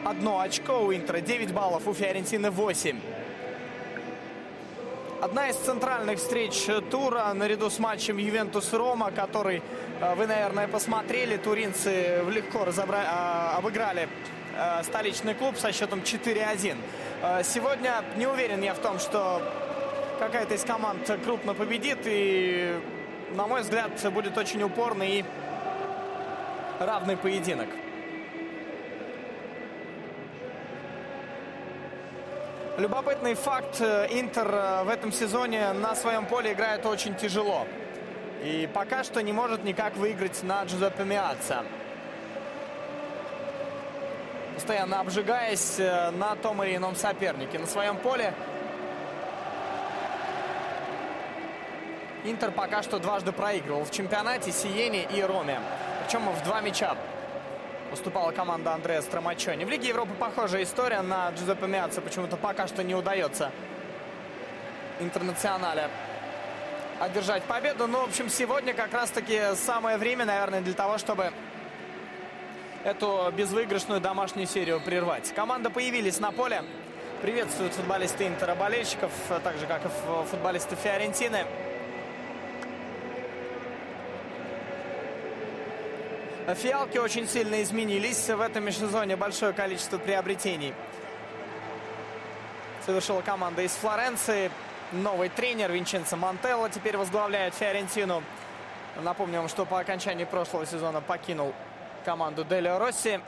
1 очко, у Интера 9 баллов, у Фиорентины 8. Одна из центральных встреч тура наряду с матчем Ювентус-Рома, который вы, наверное, посмотрели. Туринцы легко обыграли столичный клуб со счетом 4-1. Сегодня не уверен я в том, что какая-то из команд крупно победит. И, на мой взгляд, будет очень упорный и равный поединок. Любопытный факт: Интер в этом сезоне на своем поле играет очень тяжело. И пока что не может никак выиграть на Джузеппе Меацца, постоянно обжигаясь на том или ином сопернике. На своем поле Интер пока что дважды проигрывал в чемпионате, Сиене и Роме. Причем в 2 мяча уступала команда Андреа Страмаччони. В Лиге Европы похожая история. На Джузеппе Меацца почему-то пока что не удается Интернационале одержать победу. Но, в общем, сегодня как раз-таки самое время, наверное, для того, чтобы эту безвыигрышную домашнюю серию прервать. Команды появились на поле. Приветствуют футболисты Интера болельщиков, так же, как и футболисты Фиорентины. Фиалки очень сильно изменились. В этом межсезонье большое количество приобретений совершила команда из Флоренции. Новый тренер Винченцо Монтелло теперь возглавляет Фиорентину. Напомню вам, что по окончании прошлого сезона покинул команду Делио Росси.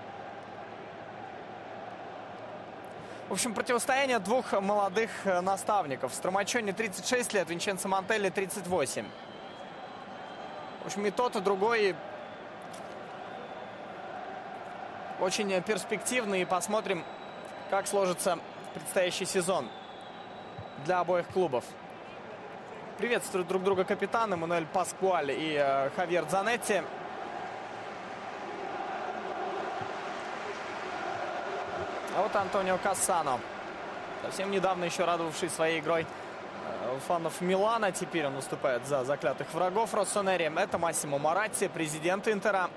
В общем, противостояние двух молодых наставников. Страмаччони 36 лет, Винченцо Монтелло 38. В общем, и тот, и другой очень перспективный. И посмотрим, как сложится предстоящий сезон для обоих клубов. Приветствуют друг друга капитаны Мануэль Паскуаль и Хавьер Дзанетти. А вот Антонио Кассано, совсем недавно еще радовавший своей игрой фанов Милана. Теперь он выступает за заклятых врагов Россонери. Это Массимо Моратти, президент Интера.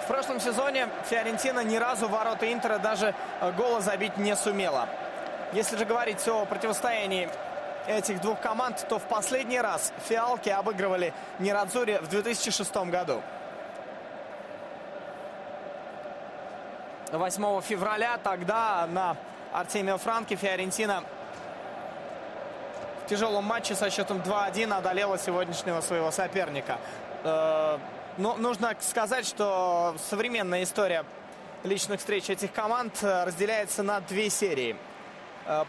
В прошлом сезоне Фиорентина ни разу в ворота Интера даже гола забить не сумела. Если же говорить о противостоянии этих двух команд, то в последний раз фиалки обыгрывали Нерадзури в 2006 году. 8 февраля тогда на Артемио Франки Фиорентина в тяжелом матче со счетом 2-1 одолела сегодняшнего своего соперника. Но нужно сказать, что современная история личных встреч этих команд разделяется на 2 серии.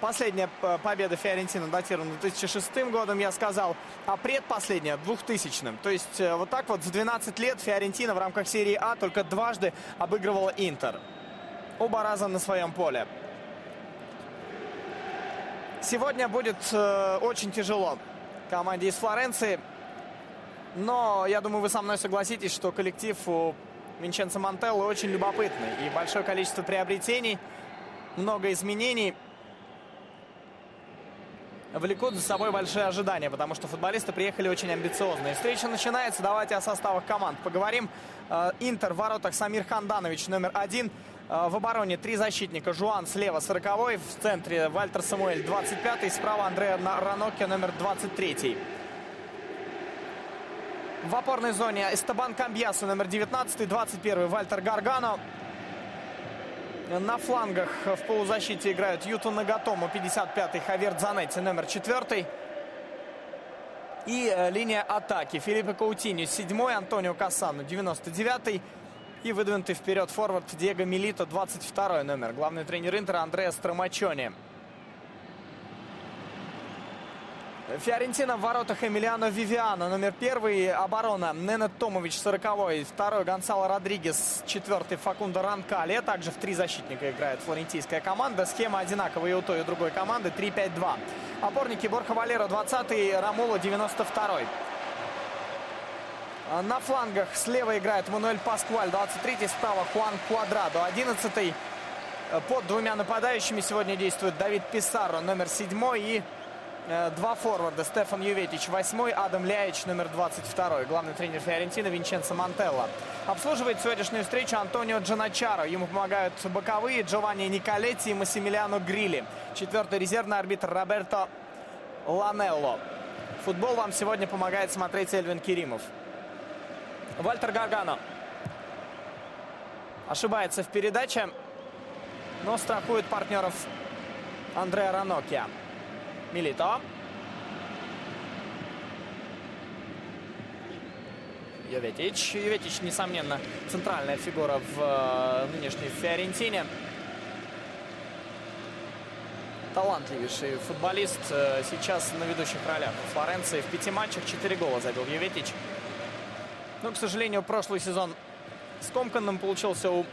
Последняя победа Фиорентины датирована 2006 годом, я сказал, а предпоследняя 2000-м. То есть вот так вот в 12 лет Фиорентина в рамках серии А только дважды обыгрывала Интер. Оба раза на своем поле. Сегодня будет очень тяжело команде из Флоренции. Но я думаю, вы со мной согласитесь, что коллектив у Винченцо Монтелло очень любопытный. И большое количество приобретений, много изменений влекут за собой большие ожидания, потому что футболисты приехали очень амбициозные. Встреча начинается. Давайте о составах команд поговорим. Интер в воротах Самир Ханданович, номер 1. В обороне 3 защитника. Жуан слева 40-й. В центре Вальтер Самуэль 25-й. Справа Андреа Ранокки, номер 23-й. В опорной зоне Эстебан Камбьясо, номер 19-й, 21-й Вальтер Гаргано. На флангах в полузащите играют Юто Нагатомо, 55-й, Хавьер Дзанетти, номер 4-й. И линия атаки. Филиппе Каутиньо, 7-й, Антонио Кассано, 99-й. И выдвинутый вперед форвард Диего Милито, 22-й номер. Главный тренер Интера Андреа Страмаччони. Фиорентина в воротах Эмилиано Вивиано, номер 1. Оборона Ненет Томович, 40-й. 2-й Гонсало Родригес, 4-й Факундо Ранкали. Также в 3 защитника играет флорентийская команда. Схема одинаковая и у той, и у другой команды. 3-5-2. Опорники Борха Валеро, 20-й. Рамуло, 92-й. На флангах слева играет Мануэль Паскуаль, 23-й. Справа Хуан Куадрадо, 11-й. Под 2 нападающими сегодня действует Давид Писарро, номер 7. И Два форварда. Стефан Юветич 8-й, Адам Ляич номер 22-й. Главный тренер Фиорентины Винченцо Монтелло. Обслуживает сегодняшнюю встречу Антонио Джаначаро. Ему помогают боковые Джованни Николетти и Массимилиано Грилли. Четвертый резервный арбитр Роберто Ланелло. Футбол вам сегодня помогает смотреть Эльвин Керимов. Вальтер Гаргано ошибается в передаче, но страхует партнеров Андреа Раноккия. Милито. Юветич. Юветич, несомненно, центральная фигура в нынешней Фиорентине. Талантливейший футболист. Сейчас на ведущих ролях в Флоренции. В 5 матчах 4 гола забил Юветич. Но, к сожалению, прошлый сезон скомканным получился у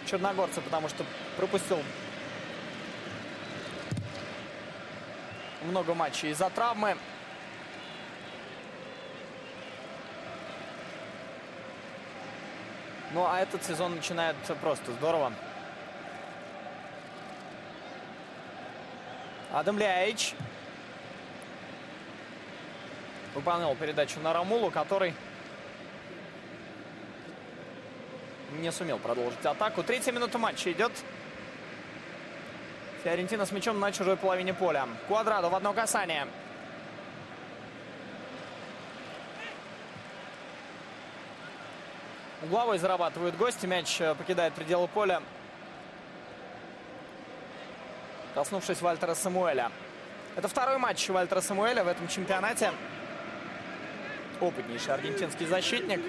черногорца, потому что пропустил много матчей из-за травмы. Ну, а этот сезон начинает просто здорово. Адам Ляич выполнял передачу на Ромулу, который не сумел продолжить атаку. 3-я минута матча идет. Фиорентина с мячом на чужой половине поля. Квадрадо в одно касание. Угловой зарабатывают гости. Мяч покидает пределы поля, коснувшись Вальтера Самуэля. Это второй матч Вальтера Самуэля в этом чемпионате. Опытнейший аргентинский защитник.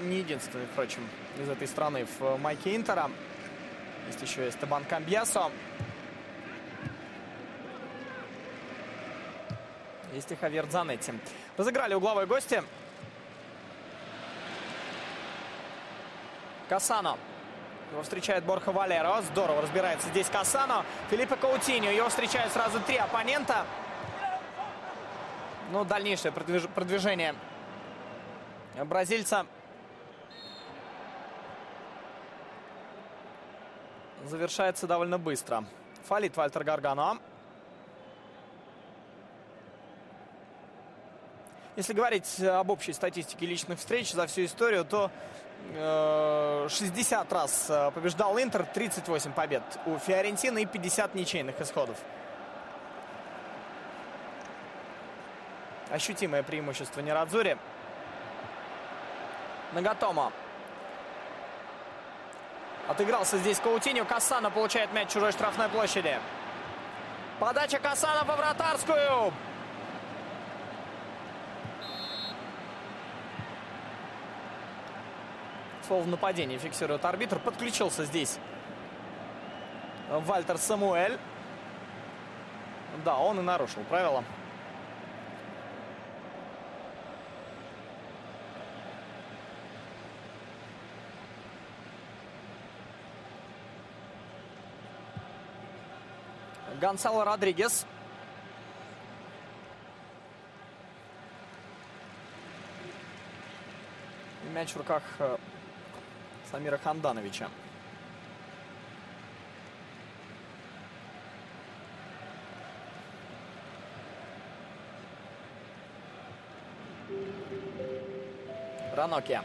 Не единственный, впрочем, из этой страны в майке Интера. Есть еще Эстебан Камбьясо. Есть и Хавьер Дзанетти. Разыграли угловой гости. Кассано. Его встречает Борха Валеро. Здорово разбирается здесь Кассано. Филиппе Каутиньо. Его встречают сразу 3 оппонента. Но дальнейшее продвижение бразильца завершается довольно быстро. Фалит Вальтер Гаргано. Если говорить об общей статистике личных встреч за всю историю, то 60 раз побеждал Интер, 38 побед у Фиорентины и 50 ничейных исходов. Ощутимое преимущество Нерадзури. Нагатомо. Отыгрался здесь Каутиньо. Кассано получает мяч в чужой штрафной площади. Подача Кассано по вратарскую. Фол в нападении фиксирует арбитр. Подключился здесь Вальтер Самуэль. Да, он и нарушил правила. Гонсало Родригес. Мяч в руках Самира Хандановича. Раноккия.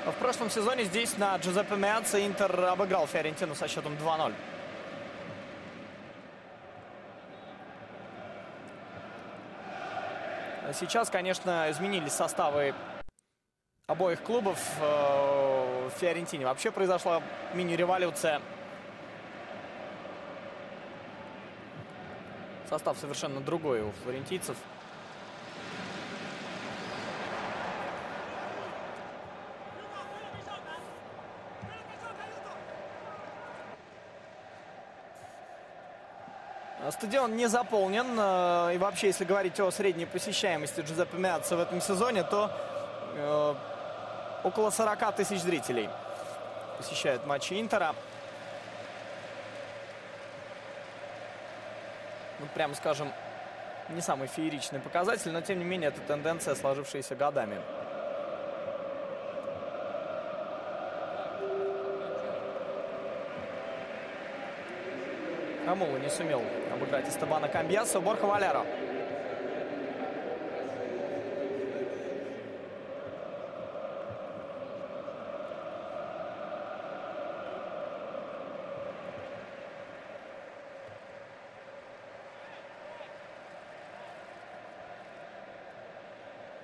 В прошлом сезоне здесь на Джузеппе Меаццо Интер обыграл Фиорентину со счетом 2-0. Сейчас, конечно, изменились составы обоих клубов. В Фиорентине вообще произошла мини-революция. Состав совершенно другой у флорентийцев. Стадион не заполнен. И вообще, если говорить о средней посещаемости Джузеппе Меаццо в этом сезоне, то около 40 тысяч зрителей посещают матчи Интера. Ну, прямо скажем, Не самый фееричный показатель, но тем не менее это тенденция, сложившаяся годами. Рамула не сумел обыграть Эстебана Камбьяса. Борха Валера.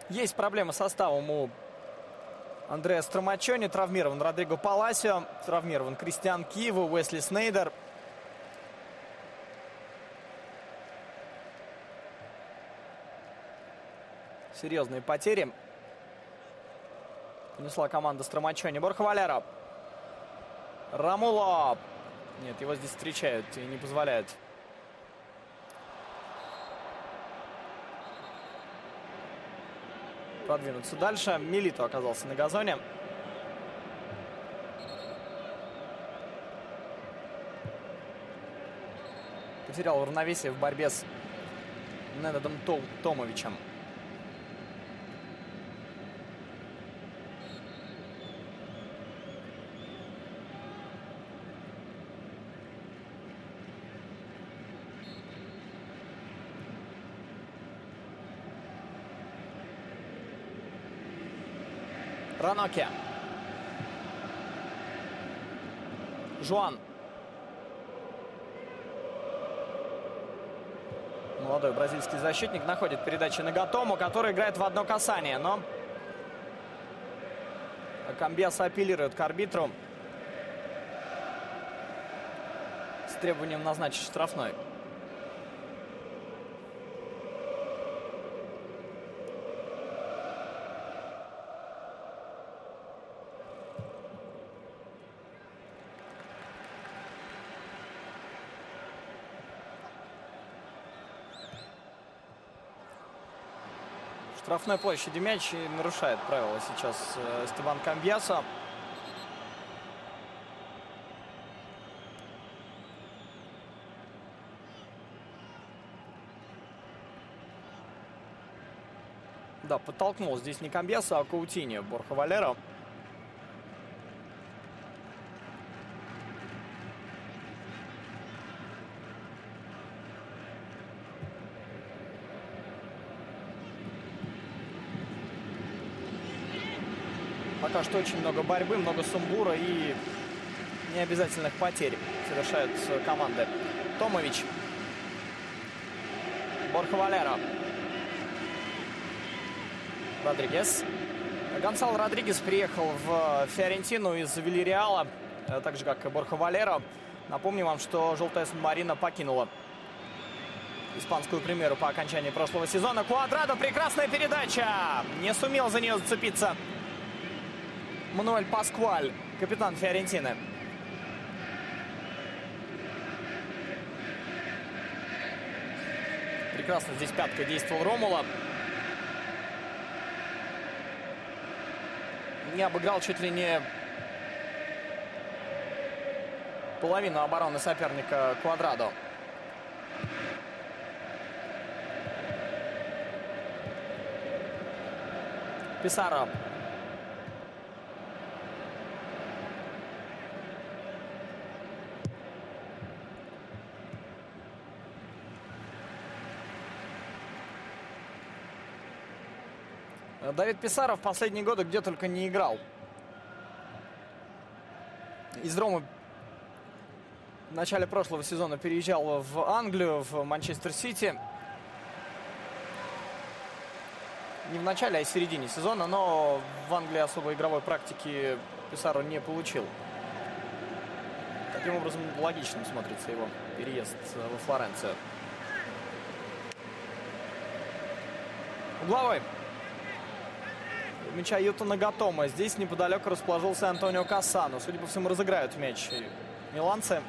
Есть проблемы с составом у Андреа Страмаччони. Травмирован Родриго Паласио. Травмирован Кристиан Киеву, Уэсли Снейдер. Серьезные потери понесла команда Страмаччони. Борха Валера. Рамула. Нет, его здесь встречают и не позволяют продвинуться дальше. Милито оказался на газоне. Потерял равновесие в борьбе с Ненадом Томовичем. Раноке. Жуан. Молодой бразильский защитник находит передачи на Гатому, который играет в одно касание, но Камбьяса апеллирует к арбитру с требованием назначить штрафной. Штрафной площади мяч и нарушает правила сейчас Эстебан Камбьяса. Да, подтолкнул здесь не Камбьяса, а Каутиньо Борха Валера. Пока что очень много борьбы, много сумбура и необязательных потерь совершают команды. Томович. Борха Валера. Родригес. Гонсало Родригес приехал в Фиорентину из Вильяреала, так же как и Борха Валера. Напомню вам, что желтая субмарина покинула испанскую премьеру по окончании прошлого сезона. Куадрадо, прекрасная передача! Не сумел за нее зацепиться Мануэль Паскуаль, капитан Фиорентины. Прекрасно здесь пяткой действовал Ромула. Не обыграл чуть ли не половину обороны соперника Куадрадо. Писаро. Давид Писаро в последние годы где только не играл. Из Ромы в начале прошлого сезона переезжал в Англию, в Манчестер Сити. Не в начале, а в середине сезона, но в Англии особой игровой практики Писаро не получил. Таким образом, логичным смотрится его переезд во Флоренцию. Угловой. Мяча Юта Нагатома. Здесь неподалеку расположился Антонио Кассано. Судя по всему, разыграют мяч миланцы.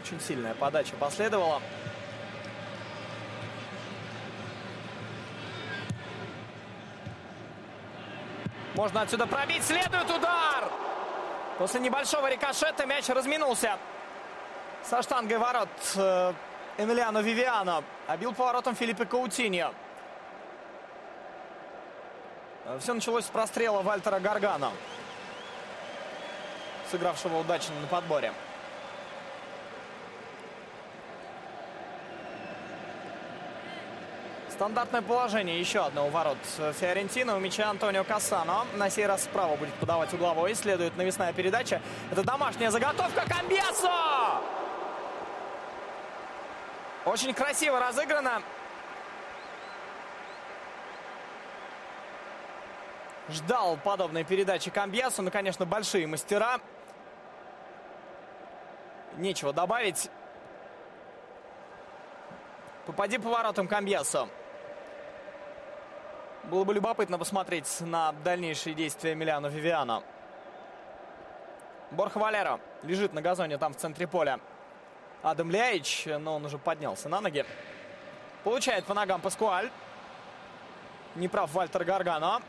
Очень сильная подача последовала. Можно отсюда пробить. Следует удар. После небольшого рикошета мяч разминулся со штангой ворот Эмилиано Вивиано. А бил поворотом Филиппе Каутиньо. Все началось с прострела Вальтера Гаргано, сыгравшего удачно на подборе. Стандартное положение. Еще одно у ворот Фиорентины. У мяча Антонио Кассано. На сей раз справа будет подавать угловой. Следует навесная передача. Это домашняя заготовка. Камбьясо! Очень красиво разыграно. Ждал подобной передачи Камбьясо. Ну, конечно, большие мастера. Нечего добавить. Попади по воротам Камбьясо. Было бы любопытно посмотреть на дальнейшие действия Эмилиано Вивиано. Борха Валеро лежит на газоне там в центре поля. Адам Ляич, но он уже поднялся на ноги. Получает по ногам Паскуаль. Неправ Вальтер Гаргано.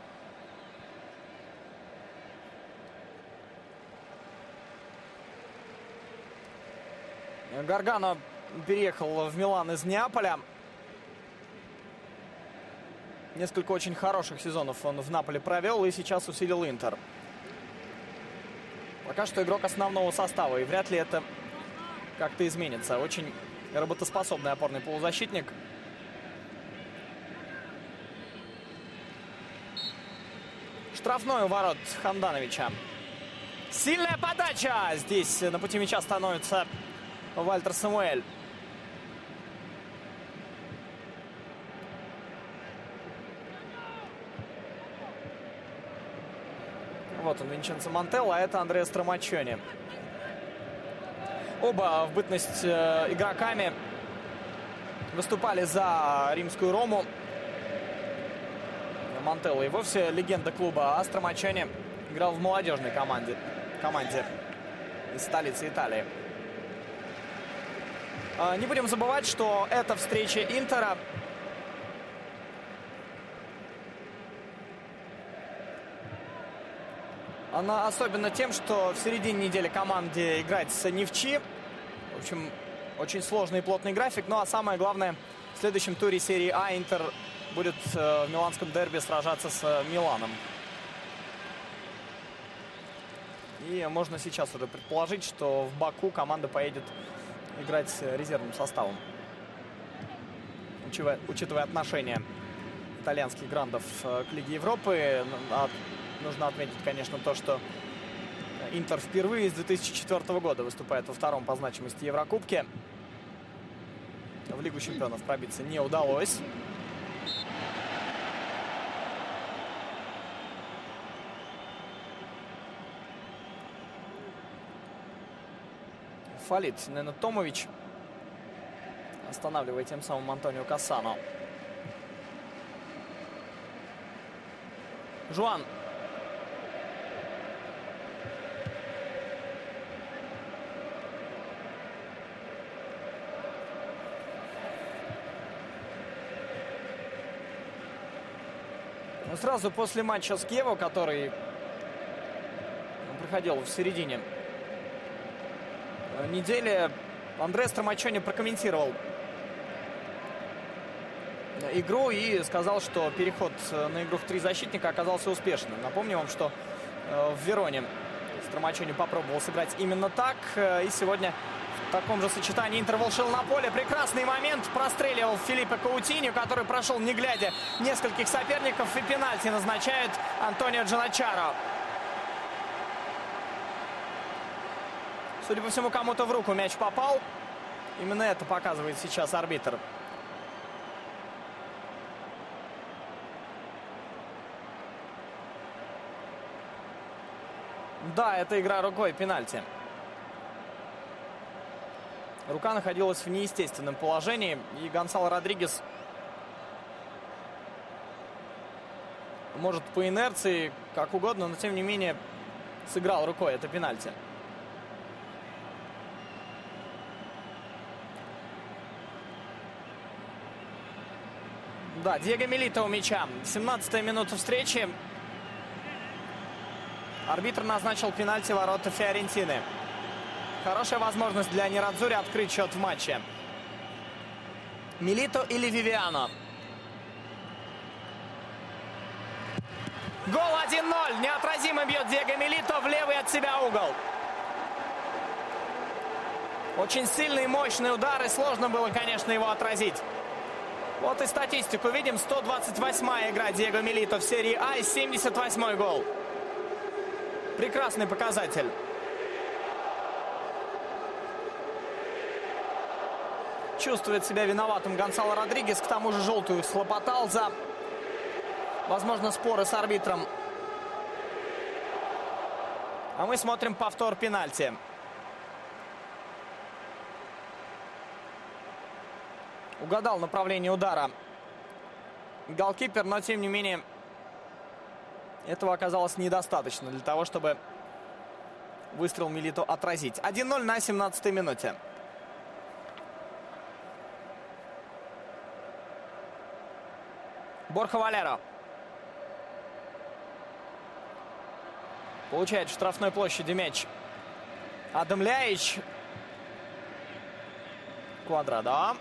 Гаргано переехал в Милан из Неаполя. Несколько очень хороших сезонов он в Наполе провел и сейчас усилил Интер. Пока что игрок основного состава, и вряд ли это как-то изменится. Очень работоспособный опорный полузащитник. Штрафной у ворот Хандановича. Сильная подача! Здесь на пути мяча становится Вальтер Самуэль. Вот он, Винченцо Монтелло, а это Андреа Страмаччони. Оба в бытность игроками выступали за римскую Рому. Монтелло и вовсе легенда клуба, а Страмаччони играл в молодежной команде из столицы Италии. Не будем забывать, что эта встреча Интера она особенно тем, что в середине недели команде играть с Невчи. В общем, очень сложный и плотный график. Ну а самое главное, в следующем туре серии А Интер будет в миланском дерби сражаться с Миланом. И можно сейчас уже предположить, что в Баку команда поедет играть с резервным составом. Учитывая отношение итальянских грандов к Лиге Европы, нужно отметить, конечно, то, что Интер впервые с 2004 года выступает во втором по значимости Еврокубке. В Лигу чемпионов пробиться не удалось. Фалит Ненад Томович, останавливая тем самым Антонио Кассано. Жуан. Сразу после матча с Киево, который проходил в середине недели, Андреа Страмаччони прокомментировал игру и сказал, что переход на игру в три защитника оказался успешным. Напомню вам, что в Вероне Страмаччони попробовал сыграть именно так. И сегодня в таком же сочетании Интер волшил на поле. Прекрасный момент. Простреливал Филиппе Каутиньо, который прошел, не глядя, нескольких соперников. И пенальти назначает Антонио Джаначаро. Судя по всему, кому-то в руку мяч попал. Именно это показывает сейчас арбитр. Да, это игра рукой, пенальти. Рука находилась в неестественном положении. И Гонсало Родригес может по инерции, как угодно, но тем не менее сыграл рукой. Это пенальти. Да, Диего Милито у мяча. 17-я минута встречи. Арбитр назначил пенальти ворота Фиорентины. Хорошая возможность для Нерадзури открыть счет в матче. Милито или Вивиано? Гол 1-0. Неотразимо бьет Диего Милито в левый от себя угол. Очень сильный и мощный удар, и сложно было, конечно, его отразить. Вот и статистику видим. 128-я игра Диего Милито в серии А и 78-й гол. Прекрасный показатель. Чувствует себя виноватым Гонсало Родригес. К тому же желтую схлопотал за, возможно, споры с арбитром. А мы смотрим повтор пенальти. Угадал направление удара голкипер, но тем не менее этого оказалось недостаточно для того, чтобы выстрел Милито отразить. 1-0 на 17-й минуте. Борха Валеро получает в штрафной площади мяч. Адам Ляич. Квадрадо.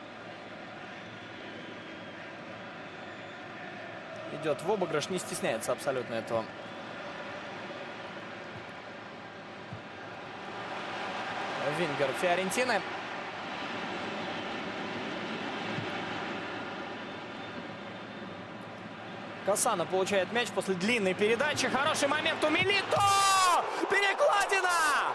Идет в обыгрыш, не стесняется абсолютно этого. Вингер Фиорентины. Кассано получает мяч после длинной передачи. Хороший момент у Милито! Перекладина!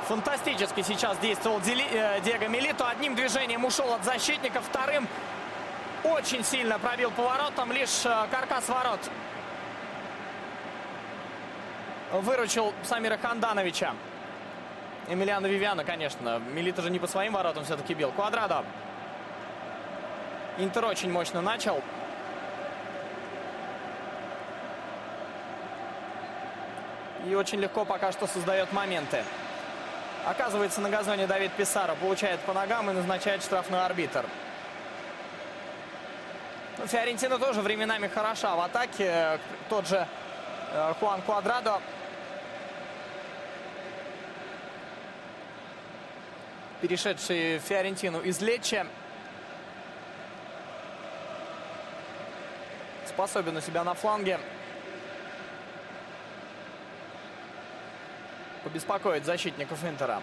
Фантастически сейчас действовал Диего Милито. Одним движением ушел от защитника, вторым очень сильно пробил поворотом. Лишь каркас ворот выручил Самира Хандановича. Эмилиано Вивиано, конечно. Милито же не по своим воротам все-таки бил. Квадрадо. Интер очень мощно начал. И очень легко пока что создает моменты. Оказывается, на газоне Давид Писаро получает по ногам и назначает штрафной арбитр. Фиорентина тоже временами хороша в атаке. Тот же Хуан Квадрадо. Перешедший Фиорентину из Лечче. Способен у себя на фланге побеспокоить защитников Интера.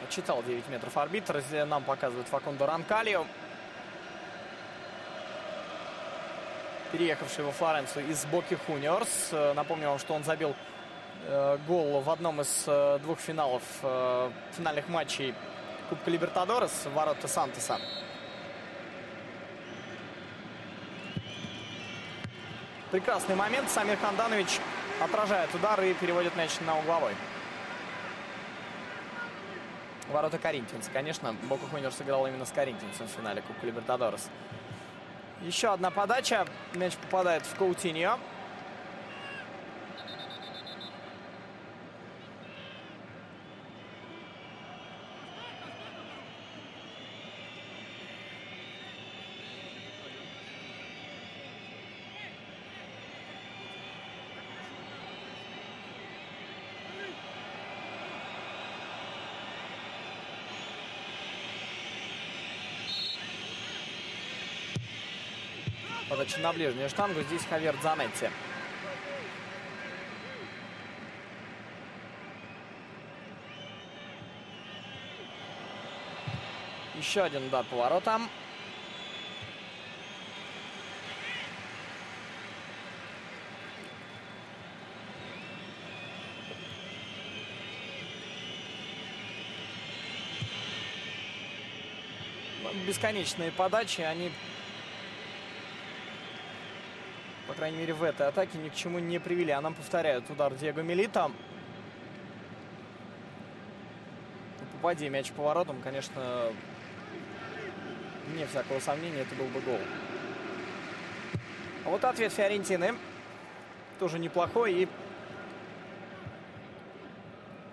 Отчитал 9 метров арбитр. Здесь нам показывает Факундо Ранкальо, переехавший во Флоренцию из Боки Хуниорс. Напомню вам, что он забил гол в одном из двух финалов, финальных матчей Кубка Либертадорес в ворота Сантоса. Прекрасный момент. Самир Ханданович отражает удар и переводит мяч на угловой. Ворота коринтианца. Конечно, Бока Хуниорс сыграл именно с коринтианцем в финале Кубка Либертадорес. Еще одна подача. Мяч попадает в Коутиньо. Подача на ближнюю штангу. Здесь Хавьер Дзанетти. Еще один удар по воротам. Бесконечные подачи, они, по крайней мере, в этой атаке ни к чему не привели. А нам повторяют удар Диего Милито. Попади мяч по воротам, конечно, не всякого сомнения, это был бы гол. А вот ответ Фиорентины тоже неплохой. И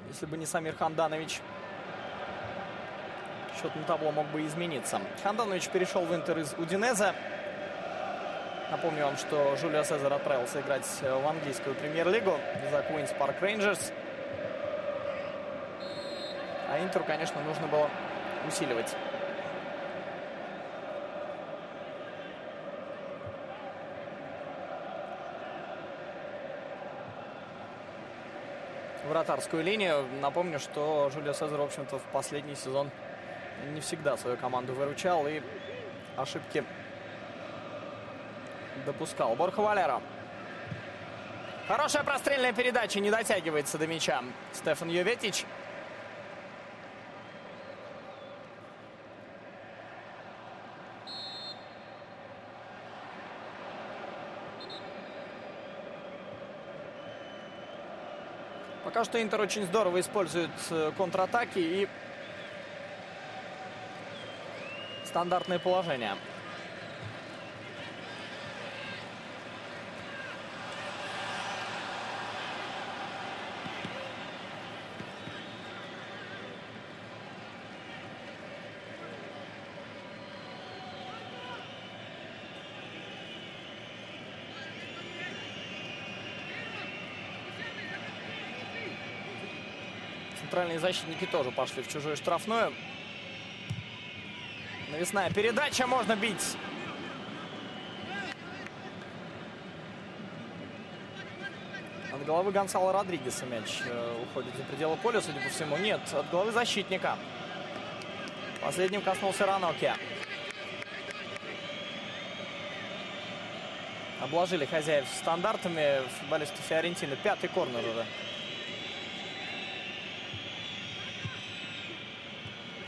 если бы не Самир Ханданович, счет на табло мог бы измениться. Ханданович перешел в Интер из Удинезе. Напомню вам, что Жулио Сезар отправился играть в английскую премьер-лигу за Queen's Park Rangers. А Интеру, конечно, нужно было усиливать. Вратарскую линию. Напомню, что Жулио Сезар, в общем-то, в последний сезон не всегда свою команду выручал и ошибки допускал. Борха Валера. Хорошая прострельная передача, не дотягивается до мяча Стефан Йоветич. Пока что Интер очень здорово использует контратаки и стандартные положения. Центральные защитники тоже пошли в чужую штрафную. Навесная передача, можно бить. От головы Гонсало Родригеса мяч уходит за пределы поля, судя по всему. Нет, от головы защитника. Последним коснулся Раноке. Обложили хозяев стандартами футболисты Фиорентины. Пятый корнер уже.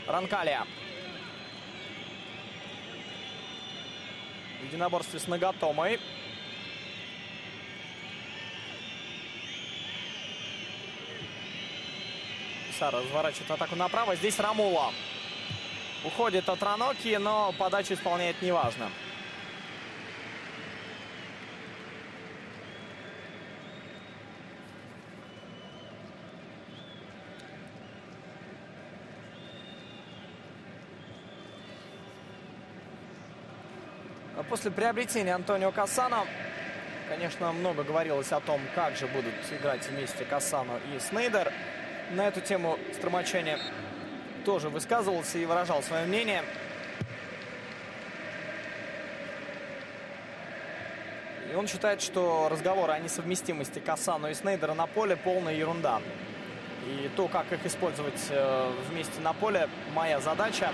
Ронкалия. В единоборстве с Нагатомой. Сара разворачивает атаку направо. Здесь Рамула. Уходит от Раноки, но подачу исполняет неважно. После приобретения Антонио Кассано, конечно, много говорилось о том, как же будут играть вместе Кассано и Снейдер. На эту тему Стромачани тоже высказывался и выражал свое мнение. И он считает, что разговоры о несовместимости Кассано и Снейдера на поле полная ерунда. И то, как их использовать вместе на поле, моя задача.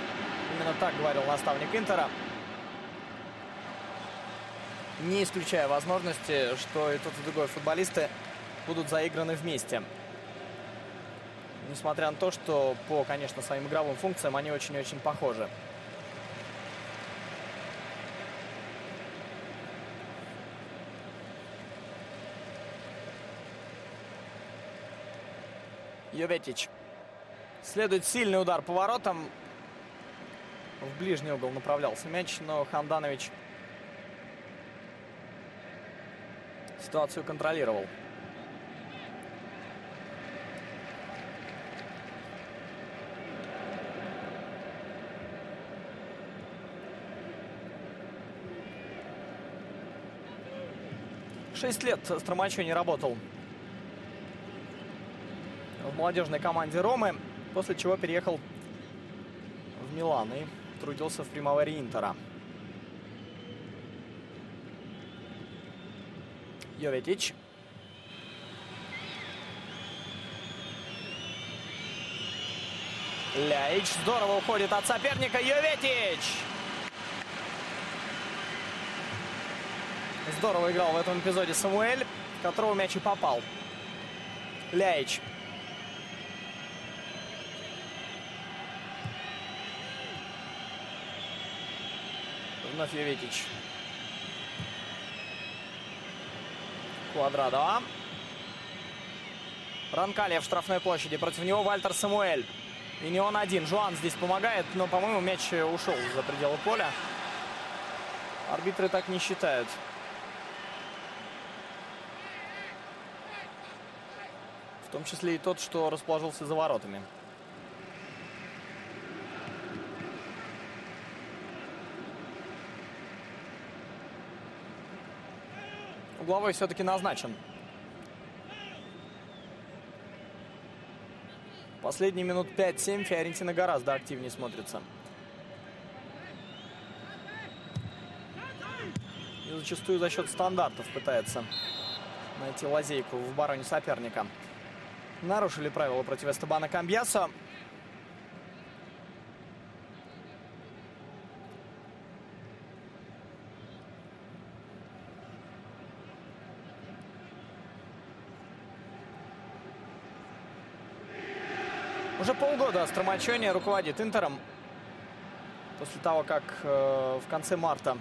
Именно так говорил наставник Интера. Не исключая возможности, что и тот, и другой футболисты будут заиграны вместе. Несмотря на то, что по, конечно, своим игровым функциям они очень-очень похожи. Йоветич. Следует сильный удар по воротам. В ближний угол направлялся мяч, но Ханданович ситуацию контролировал. Шесть лет Стромачани работал в молодежной команде Ромы, после чего переехал в Милан и трудился в Примавере Интера. Йоветич. Ляич здорово уходит от соперника. Йоветич! Здорово играл в этом эпизоде Самуэль, в которого мяч и попал. Ляич. Вновь Йоветич. Квадрадо. Ронкалия в штрафной площади. Против него Вальтер Самуэль. И не он один. Жуан здесь помогает, но, по-моему, мяч ушел за пределы поля. Арбитры так не считают. В том числе и тот, что расположился за воротами. Угловой все-таки назначен. Последние минут 5-7 Фиорентина гораздо активнее смотрится. И зачастую за счет стандартов пытается найти лазейку в обороне соперника. Нарушили правила против Эстебана Камбьясо. Уже полгода Стромачони руководит Интером. После того, как в конце марта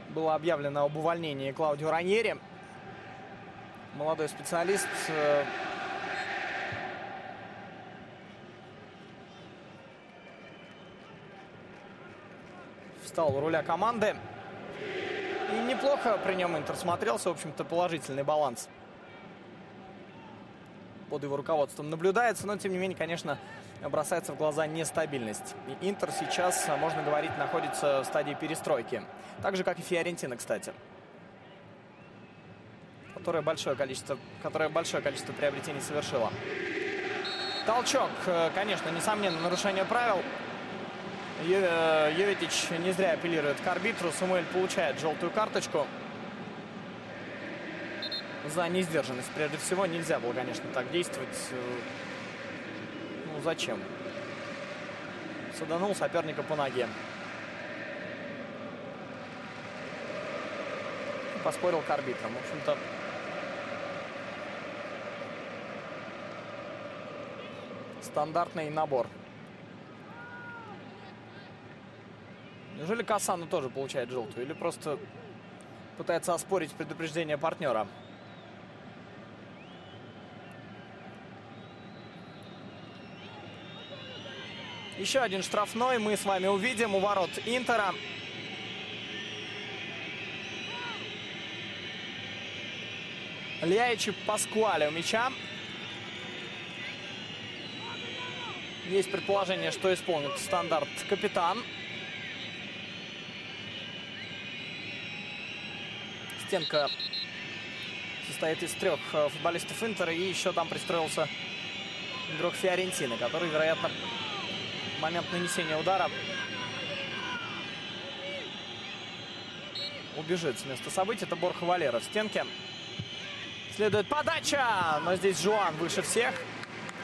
было объявлено об увольнении Клаудио Раньери. Молодой специалист встал у руля команды. И неплохо при нем Интер смотрелся. В общем-то, положительный баланс под его руководством наблюдается. Но, тем не менее, конечно, бросается в глаза нестабильность. И Интер сейчас, можно говорить, находится в стадии перестройки. Так же, как и Фиорентина, кстати. Которая большое количество приобретений совершила. Толчок, конечно, несомненно, нарушение правил. Йовитич не зря апеллирует к арбитру. Самуэль получает желтую карточку за несдержанность. Прежде всего, нельзя было, конечно, так действовать. Ну, зачем? Саданул соперника по ноге. Поспорил к арбитрам. В общем-то, стандартный набор. Неужели Кассану тоже получает желтую? Или просто пытается оспорить предупреждение партнера? Еще один штрафной мы с вами увидим у ворот Интера. Льяичи Паскуале у мяча. Есть предположение, что исполнит стандарт капитан. Стенка состоит из 3 футболистов Интера. И еще там пристроился игрок Фиорентины, который, вероятно, в момент нанесения удара убежит с места событий. Это Борха Валера в стенке. Следует подача, но здесь Жуан выше всех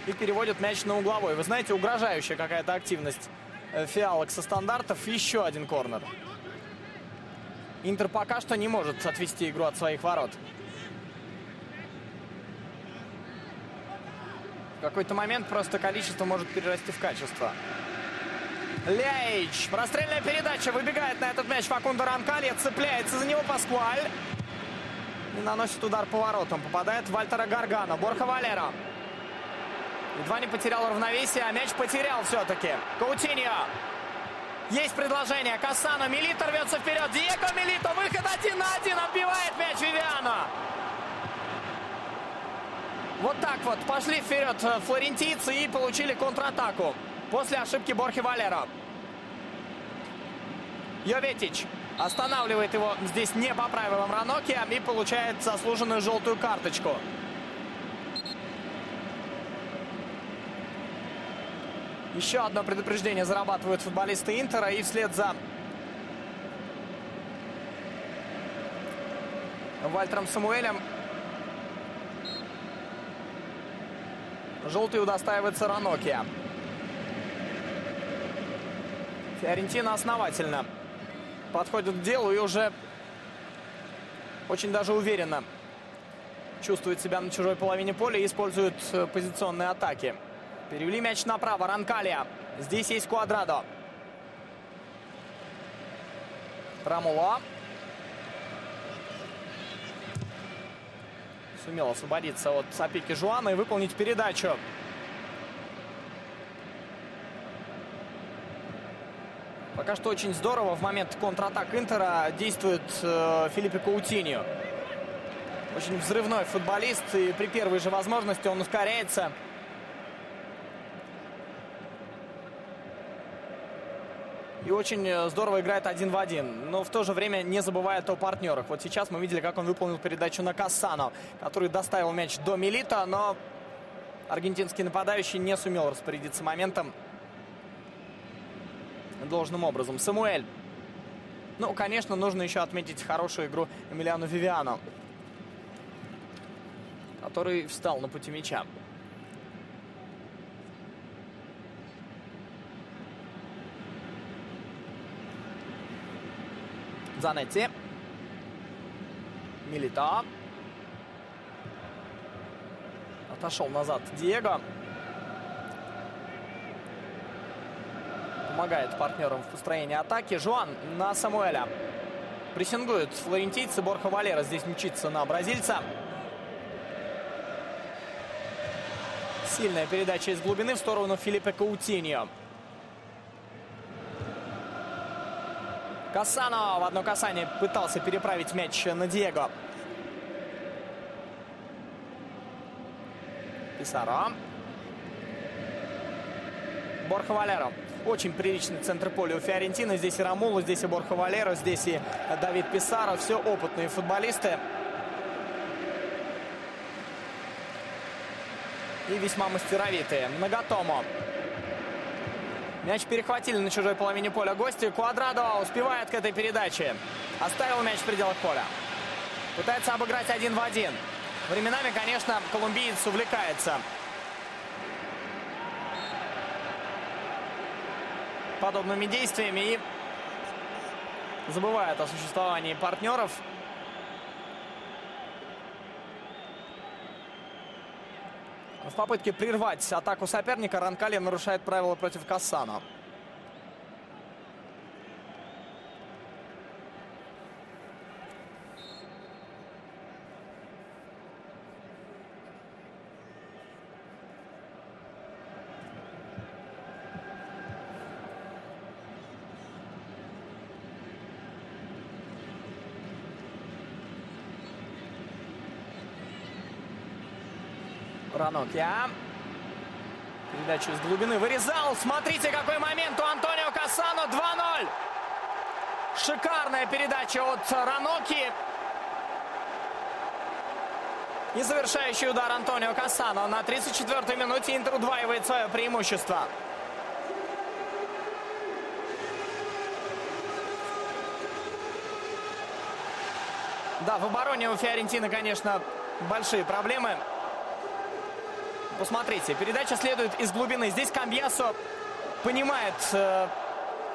и переводит мяч на угловой. Вы знаете, угрожающая какая-то активность фиалок со стандартов. Еще один корнер. Интер пока что не может отвести игру от своих ворот. В какой-то момент просто количество может перерасти в качество. Льяич. Прострельная передача. Выбегает на этот мяч Факундо Ранкалья. Цепляется за него Паскуаль. И наносит удар по воротам. Попадает в Вальтера Гаргано. Борха Валера. Едва не потерял равновесие, а мяч потерял все-таки. Каутиньо. Есть предложение. Кассано. Милито рвется вперед. Диего Милито. Выход 1 на 1. Отбивает мяч Вивиано. Вот так вот. Пошли вперед флорентийцы и получили контратаку. После ошибки Борхи Валера. Йовитич останавливает его здесь не по правилам Раноки и получает заслуженную желтую карточку. Еще одно предупреждение зарабатывают футболисты Интера. И вслед за Вальтером Самуэлем желтый удостаивается Раноки. Фиорентина основательно подходит к делу и уже очень даже уверенно чувствует себя на чужой половине поля и использует позиционные атаки. Перевели мяч направо. Ранкалья. Здесь есть Квадрадо. Рамуло. Сумел освободиться от опеки Жуана и выполнить передачу. Пока что очень здорово в момент контратак Интера действует Филиппе Каутиньо. Очень взрывной футболист. И при первой же возможности он ускоряется. И и очень здорово играет один в один. Но в то же время не забывает о партнерах. Вот сейчас мы видели, как он выполнил передачу на Кассано, который доставил мяч до Милито, но аргентинский нападающий не сумел распорядиться моментом должным образом. Самуэль. Ну, конечно, нужно еще отметить хорошую игру Эмилиано Вивиано, который встал на пути мяча. Занетти. Милито. Отошел назад Диего. Помогает партнерам в построении атаки. Жуан на Самуэля. Прессингуют флорентийцы. Борха Валера здесь мчится на бразильца. Сильная передача из глубины в сторону Филиппе Каутиньо. Кассано в одно касание пытался переправить мяч на Диего. Писаро. Борха Валеро. Очень приличный центр поля у Фиорентины. Здесь и Ромуло, здесь и Борха Валеро, здесь и Давид Писаро. Все опытные футболисты. И весьма мастеровитые. Нагатомо. Мяч перехватили на чужой половине поля гости. Квадрадо успевает к этой передаче. Оставил мяч в пределах поля. Пытается обыграть один в один. Временами, конечно, колумбиец увлекается подобными действиями и забывает о существовании партнеров. В попытке прервать атаку соперника Ронкали нарушает правила против Кассано. Ранокья. Передачу из глубины вырезал. Смотрите, какой момент у Антонио Кассано. 2-0. Шикарная передача от Ранокьи. И завершающий удар Антонио Кассано. На 34-й минуте Интер удваивает свое преимущество. Да, в обороне у Фиорентины, конечно, большие проблемы. Посмотрите, передача следует из глубины. Здесь Камбьясо понимает,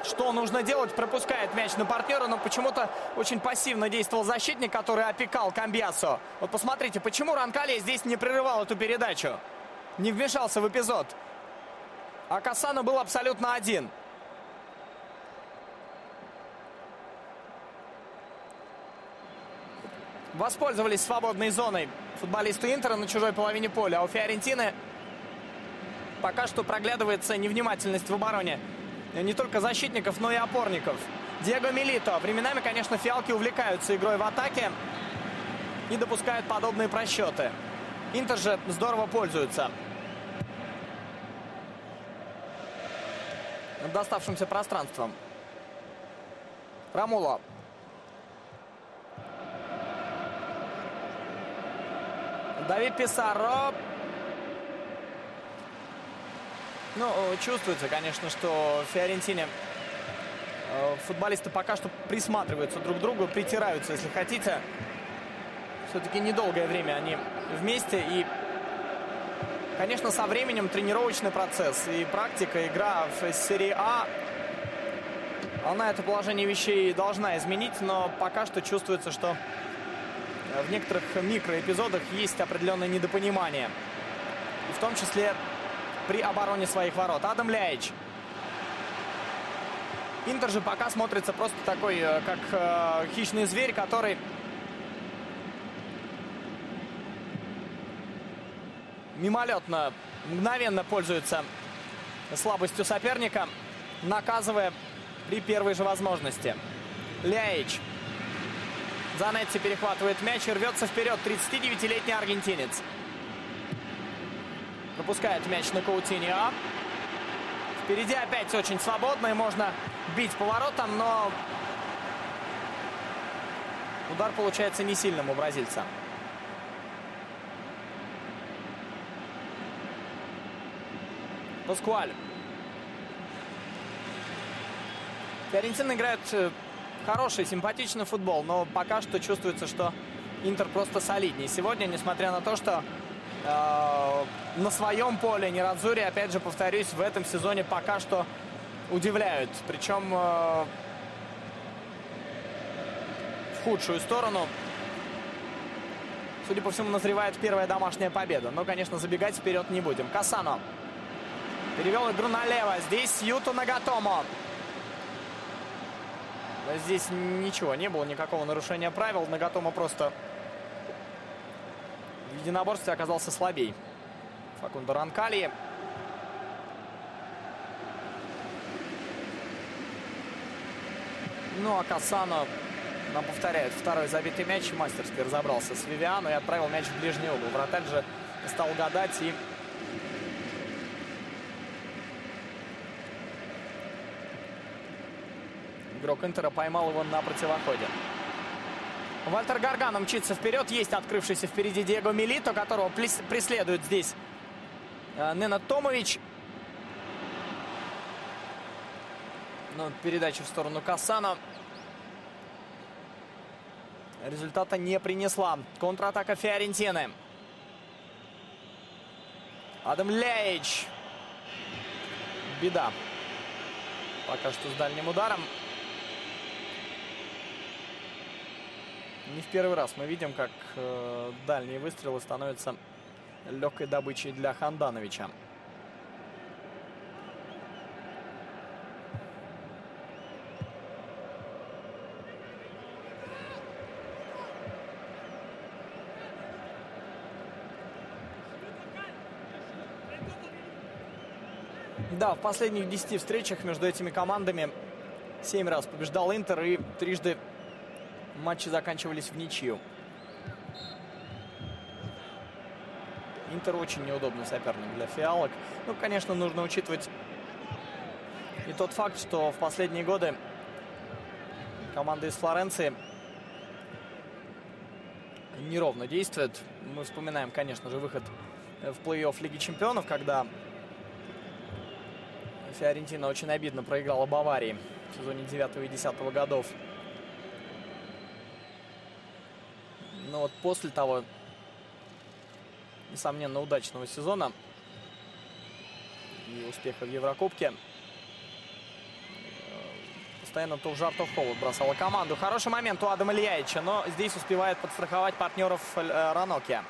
что нужно делать, пропускает мяч на партнера, но почему-то очень пассивно действовал защитник, который опекал Камбьясо. Вот посмотрите, почему Ронкали здесь не прерывал эту передачу, не вмешался в эпизод. А Кассано был абсолютно один. Воспользовались свободной зоной футболисты Интера на чужой половине поля. А у Фиорентины пока что проглядывается невнимательность в обороне не только защитников, но и опорников. Диего Милито. Временами, конечно, фиалки увлекаются игрой в атаке и допускают подобные просчеты. Интер же здорово пользуется доставшимся пространством. Ромуло. Давид Писаро. Ну, чувствуется, конечно, что в Фиорентине футболисты пока что присматриваются друг к другу, притираются, если хотите. Все-таки недолгое время они вместе. И, конечно, со временем тренировочный процесс и практика, игра в серии А, она это положение вещей должна изменить, но пока что чувствуется, что в некоторых микроэпизодах есть определенное недопонимание. И в том числе при обороне своих ворот. Адам Ляич. Интер же пока смотрится просто такой, как хищный зверь, который мимолетно, мгновенно пользуется слабостью соперника, наказывая при первой же возможности. Ляич. Занетти перехватывает мяч и рвется вперед. 39-летний аргентинец. Пропускает мяч на Каутиньо. Впереди опять очень свободно, и можно бить поворотом, но удар получается не сильным у бразильца. Паскуаль. Фиорентина играет хороший, симпатичный футбол, но пока что чувствуется, что Интер просто солиднее сегодня, несмотря на то, что на своем поле Нерадзури, опять же, повторюсь, в этом сезоне пока что удивляют. Причем в худшую сторону. Судя по всему, назревает первая домашняя победа. Но, конечно, забегать вперед не будем. Кассано перевел игру налево. Здесь Юто Нагатомо. Здесь ничего не было, никакого нарушения правил. Нагатомо просто в единоборстве оказался слабей Факундо Ранкальи. Ну а Кассано нам повторяет второй забитый мяч. Мастерски разобрался с Вивиано и отправил мяч в ближний угол. Вратарь же стал гадать и игрок Интера поймал его на противоходе. Вальтер Гаргано мчится вперед. Есть открывшийся впереди Диего Милито, которого преследует здесь Ненад Томович. Но передача в сторону Кассано результата не принесла. Контратака Фиорентины. Адам Ляич. Беда. Пока что с дальним ударом. Не в первый раз мы видим, как дальние выстрелы становятся легкой добычей для Хандановича. Да, в последних 10 встречах между этими командами 7 раз побеждал Интер, и трижды матчи заканчивались в ничью. Интер очень неудобный соперник для фиалок. Ну, конечно, нужно учитывать и тот факт, что в последние годы команда из Флоренции неровно действует. Мы вспоминаем, конечно же, выход в плей-офф Лиги Чемпионов, когда Фиорентина очень обидно проиграла Баварии в сезоне 9 и 10 годов. Но вот после того, несомненно, удачного сезона и успеха в Еврокубке, постоянно то в жар, то в холод бросала команду. Хороший момент у Адама Ильяича, но здесь успевает подстраховать партнеров Раноки.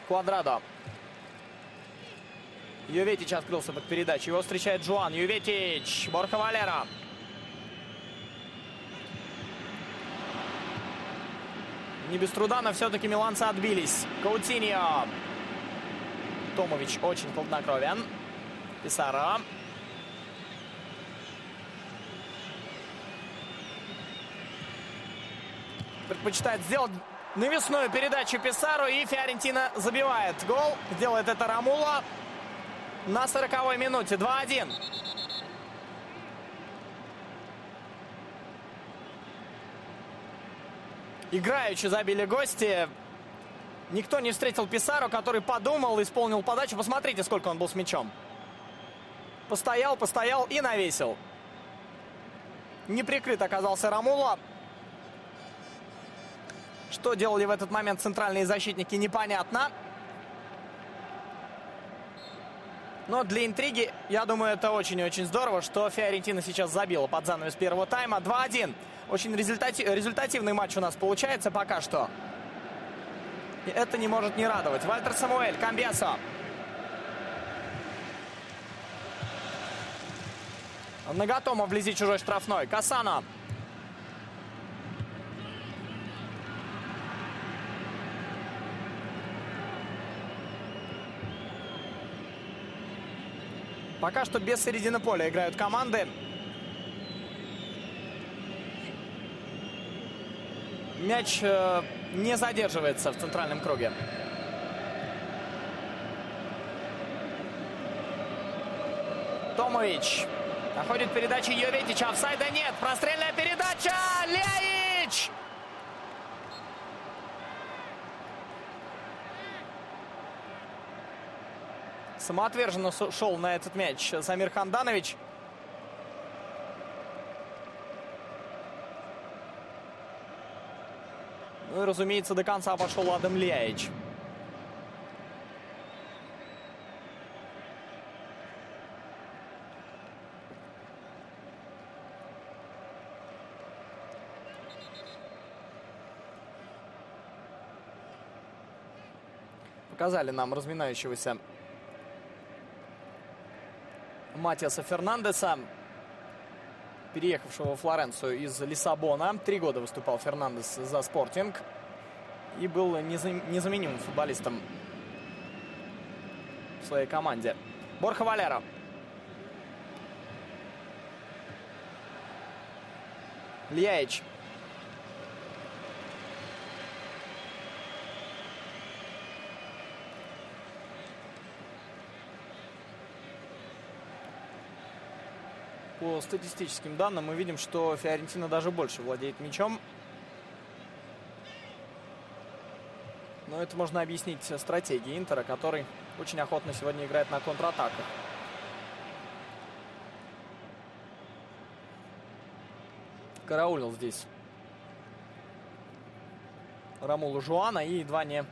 Квадрадо. Йоветич открылся под передачей. Его встречает Жуан. Йоветич. Борха Валера. Не без труда, но все-таки миланцы отбились. Каутиньо. Томович очень хладнокровен. Писаро. Предпочитает сделать навесную передачу Писаро, и Фиорентина забивает гол. Делает это Ромула на 40-й минуте. 2-1. Играючи забили гости. Никто не встретил Писаро, который подумал, исполнил подачу. Посмотрите, сколько он был с мячом. Постоял, постоял и навесил. Не прикрыт оказался Ромула. Что делали в этот момент центральные защитники, непонятно. Но для интриги, я думаю, это очень и очень здорово, что Фиорентина сейчас забила под занавес первого тайма. 2-1. Очень результативный матч у нас получается пока что. И это не может не радовать. Вальтер Самуэль, Камбьясо. Нагатомо вблизи чужой штрафной. Кассано. Пока что без середины поля играют команды. Мяч не задерживается в центральном круге. Томович. Находит передачу Йовитича. Офсайда нет. Прострельная передача. Леич! Самоотверженно шел на этот мяч Самир Ханданович. Ну и, разумеется, до конца пошел Адам Леич. Показали нам разминающегося Матиаса Фернандеса, переехавшего в Флоренцию из Лиссабона. 3 года выступал Фернандес за Спортинг и был незаменимым футболистом в своей команде. Борха Валера. Льяич. По статистическим данным мы видим, что Фиорентина даже больше владеет мячом. Но это можно объяснить стратегией Интера, который очень охотно сегодня играет на контратаках. Караулил здесь Ромулу Жуана и едва не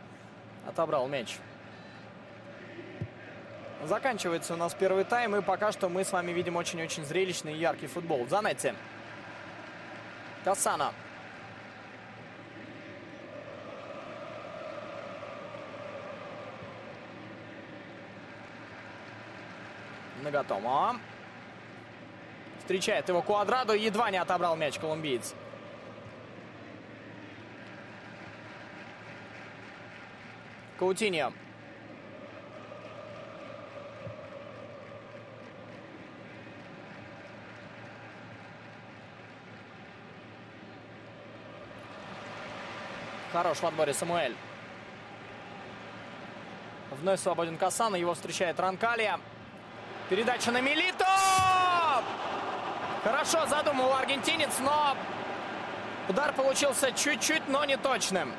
отобрал мяч. Заканчивается у нас первый тайм, и пока что мы с вами видим очень-очень зрелищный и яркий футбол. Дзанетти. Кассана. Нагатомо. Встречает его Куадрадо, едва не отобрал мяч колумбиец. Каутиньо. Хорош в отборе Самуэль. Вновь свободен Кассана. Его встречает Ранкалья. Передача на Милито! Хорошо задумал аргентинец, но удар получился чуть-чуть, но не точным.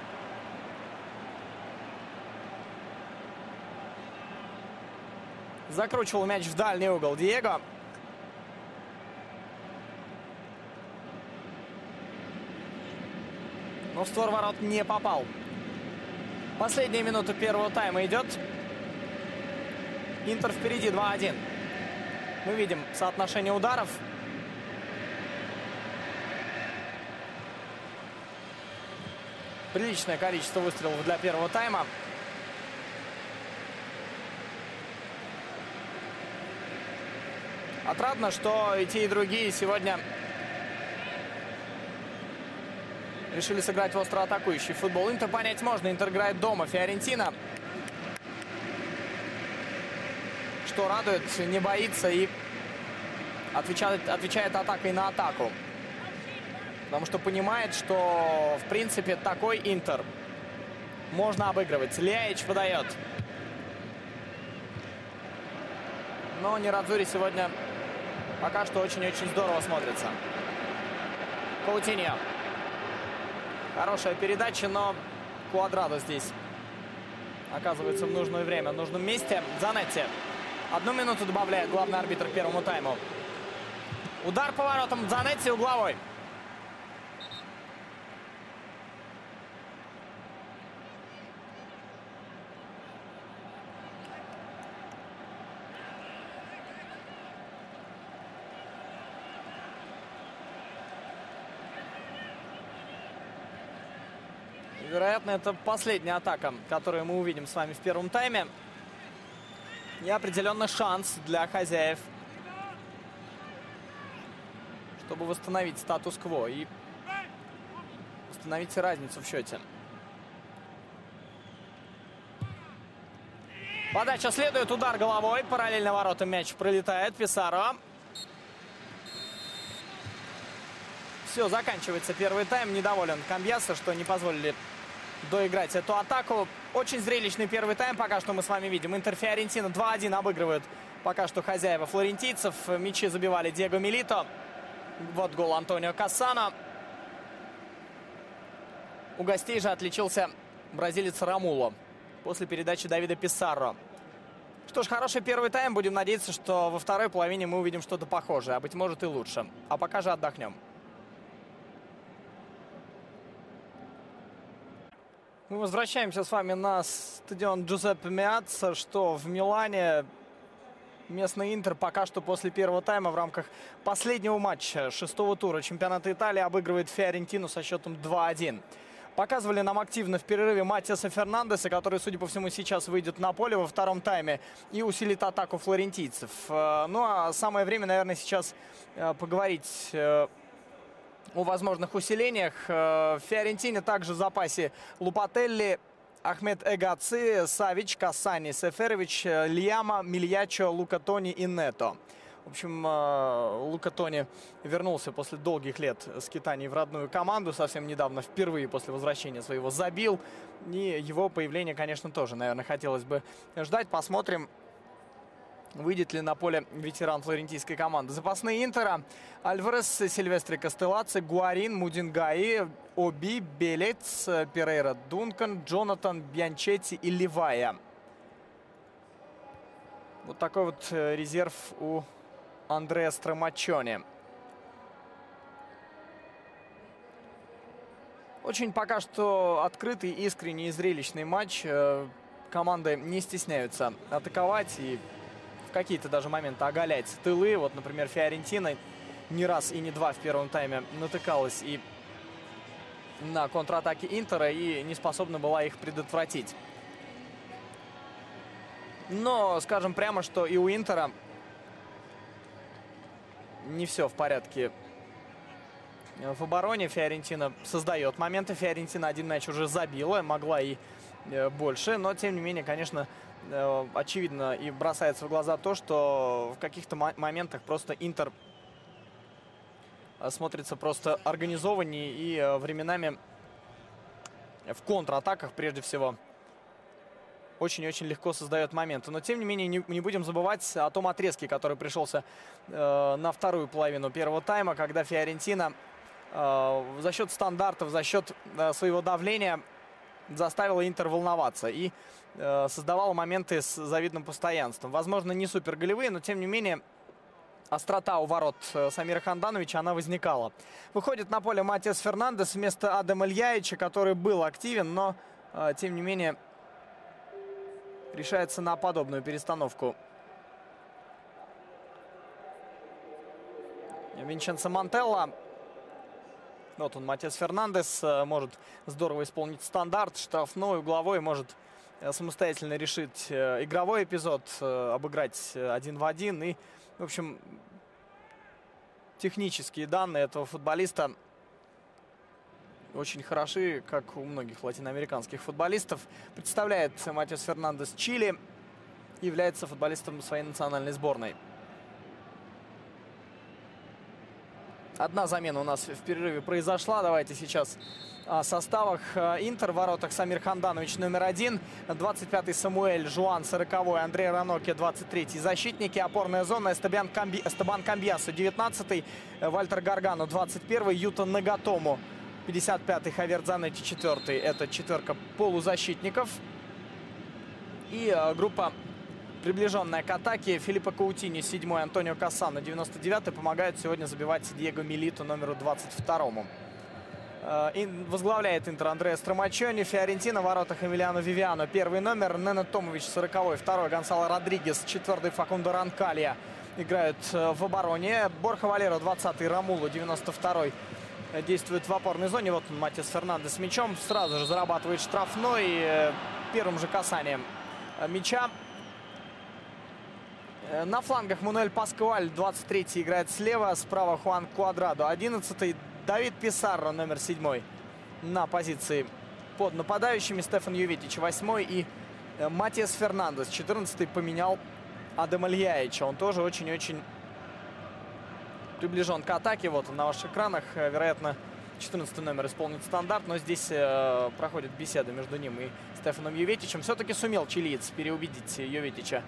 Закручивал мяч в дальний угол Диего. Но в створ ворот не попал. Последняя минута первого тайма идет. Интер впереди 2-1. Мы видим соотношение ударов. Приличное количество выстрелов для первого тайма. Отрадно, что и те, и другие сегодня решили сыграть в остро атакующий футбол. Интер понять можно. Интер играет дома. Фиорентина, что радует, не боится и отвечает атакой на атаку. Потому что понимает, что в принципе такой Интер можно обыгрывать. Льяич выдает. Но Нерадзури сегодня пока что очень-очень здорово смотрится. Каутиньо. Хорошая передача, но Куадрадо здесь оказывается в нужное время, в нужном месте. Дзанетти. 1 минуту добавляет главный арбитр к первому тайму. Удар по воротам Дзанетти угловой. Вероятно, это последняя атака, которую мы увидим с вами в первом тайме. И определенно шанс для хозяев, чтобы восстановить статус-кво и восстановить разницу в счете. Подача следует, удар головой, параллельно воротам мяч пролетает. Писаро. Все, заканчивается первый тайм. Недоволен Камбьясо, что не позволили доиграть эту атаку. Очень зрелищный первый тайм пока что мы с вами видим. Интер Фиорентина 2-1 обыгрывают пока что хозяева флорентийцев. Мячи забивали Диего Милито. Вот гол Антонио Кассано. У гостей же отличился бразилец Ромуло после передачи Давида Писарро. Что ж, хороший первый тайм. Будем надеяться, что во второй половине мы увидим что-то похожее, а быть может и лучше. А пока же отдохнем. Мы возвращаемся с вами на стадион Джузеппе Меатца, что в Милане. Местный Интер пока что после первого тайма в рамках последнего матча шестого тура чемпионата Италии обыгрывает Фиорентину со счетом 2-1. Показывали нам активно в перерыве Матиаса Фернандеса, который, судя по всему, сейчас выйдет на поле во втором тайме и усилит атаку флорентийцев. Ну а самое время, наверное, сейчас поговорить о возможных усилениях. В Фиорентине также в запасе Лупателли, Ахмед Эгаци, Савич, Кассани, Сеферович, Льяма, Мильячо, Лука Тони и Нето. В общем, Лука Тони вернулся после долгих лет скитаний в родную команду. Совсем недавно, впервые после возвращения своего, забил. И его появление, конечно, тоже, наверное, хотелось бы ждать. Посмотрим, выйдет ли на поле ветеран флорентийской команды. Запасные Интера: Альварес, Сильвестри Кастеллаци, Гуарин, Мудингаи, Оби, Белец, Перейра, Дункан, Джонатан, Бьянчетти и Ливая. Вот такой вот резерв у Андреа Страмаччони. Очень пока что открытый, искренний и зрелищный матч. Команды не стесняются атаковать и в какие-то даже моменты оголять тылы. Вот, например, Фиорентина не раз и не два в первом тайме натыкалась и на контратаки Интера и не способна была их предотвратить. Но скажем прямо, что и у Интера не все в порядке в обороне. Фиорентина создает моменты. Фиорентина один мяч уже забила, могла и больше. Но, тем не менее, конечно, очевидно и бросается в глаза то, что в каких-то моментах просто Интер смотрится просто организованнее и временами в контратаках, прежде всего, очень-очень легко создает моменты. Но, тем не менее, не будем забывать о том отрезке, который пришелся на вторую половину первого тайма, когда Фиорентина за счет стандартов, за счет своего давления заставила Интер волноваться и создавала моменты с завидным постоянством. Возможно, не супер голевые, но, тем не менее, острота у ворот Самира Хандановича, она возникала. Выходит на поле Матиас Фернандес вместо Адема Льяича, который был активен, но, тем не менее, решается на подобную перестановку. Винченцо Монтелло. Вот он, Матиас Фернандес, может здорово исполнить стандарт, штрафной, угловой, может самостоятельно решить игровой эпизод, обыграть 1 в 1. И, в общем, технические данные этого футболиста очень хороши, как у многих латиноамериканских футболистов. Представляет Матиас Фернандес Чили, является футболистом своей национальной сборной. Одна замена у нас в перерыве произошла. Давайте сейчас о составах. Интер в воротах Самир Ханданович номер 1, 25-й Самуэль Жуан 40-й, Андрей Раноке 23-й. Защитники: опорная зона Эстебан Камбьясо 19-й, Вальтер Гаргано 21-й, Юта Нагатому 55-й, Хавьер Дзанетти 4-й. Это четверка полузащитников. И группа, приближенная к атаке: Филиппо Каутиньо 7-й, Антонио Кассано 99-й. Помогают сегодня забивать Диего Милито номеру 22-му. Возглавляет Интер Андреа Страмаччони. Фиорентина в воротах: Эмилиано Вивиано 1-й номер, Нено Томович 40-й, 2-й Гонсало Родригес, 4-й Факундо Ранкалья играют в обороне. Борха Валеро 20-й, Ромуло 92-й действует в опорной зоне. Вот Матиас Фернандес с мячом, сразу же зарабатывает штрафной первым же касанием мяча. На флангах Мануэль Паскуаль 23-й играет слева, справа Хуан Куадрадо 11-й, Давид Писарро номер 7-й на позиции под нападающими, Стефан Юветич 8-й и Матиас Фернандес 14-й поменял Адема Льяича. Он тоже очень-очень приближен к атаке. Вот он на ваших экранах. Вероятно, 14 номер исполнит стандарт, но здесь проходит беседа между ним и Стефаном Йоветичем. Все-таки сумел чилиец переубедить Йоветича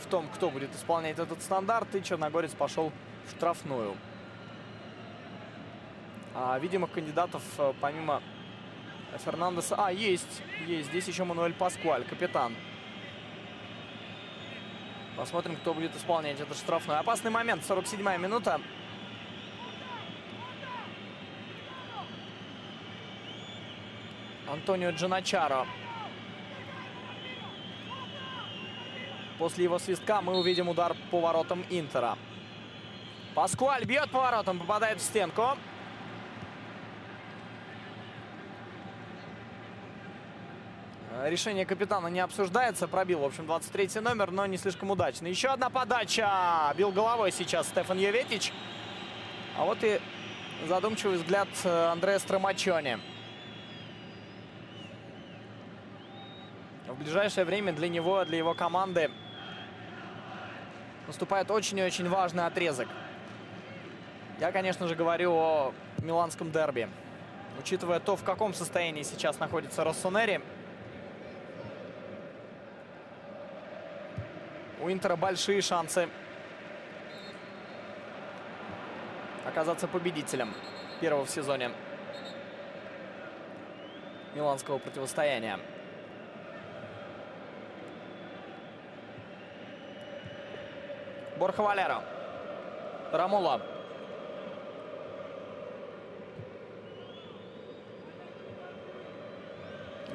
в том, кто будет исполнять этот стандарт, и черногорец пошел в штрафную. Видимых кандидатов помимо Фернандеса... есть. Здесь еще Мануэль Паскуаль, капитан. Посмотрим, кто будет исполнять этот штрафной. Опасный момент, 47-я минута. Антонио Джаначаро. После его свистка мы увидим удар по воротам Интера. Паскуаль бьет по воротам, попадает в стенку. Решение капитана не обсуждается. Пробил, в общем, 23-й номер, но не слишком удачно. Еще одна подача. Бил головой сейчас Стефан Йоветич. А вот и задумчивый взгляд Андреа Страмачони. В ближайшее время для него, для его команды наступает очень и очень важный отрезок. Я, конечно же, говорю о миланском дерби. Учитывая то, в каком состоянии сейчас находится Россонери, у Интера большие шансы оказаться победителем первого в сезоне миланского противостояния. Борха Валеро. Рамула.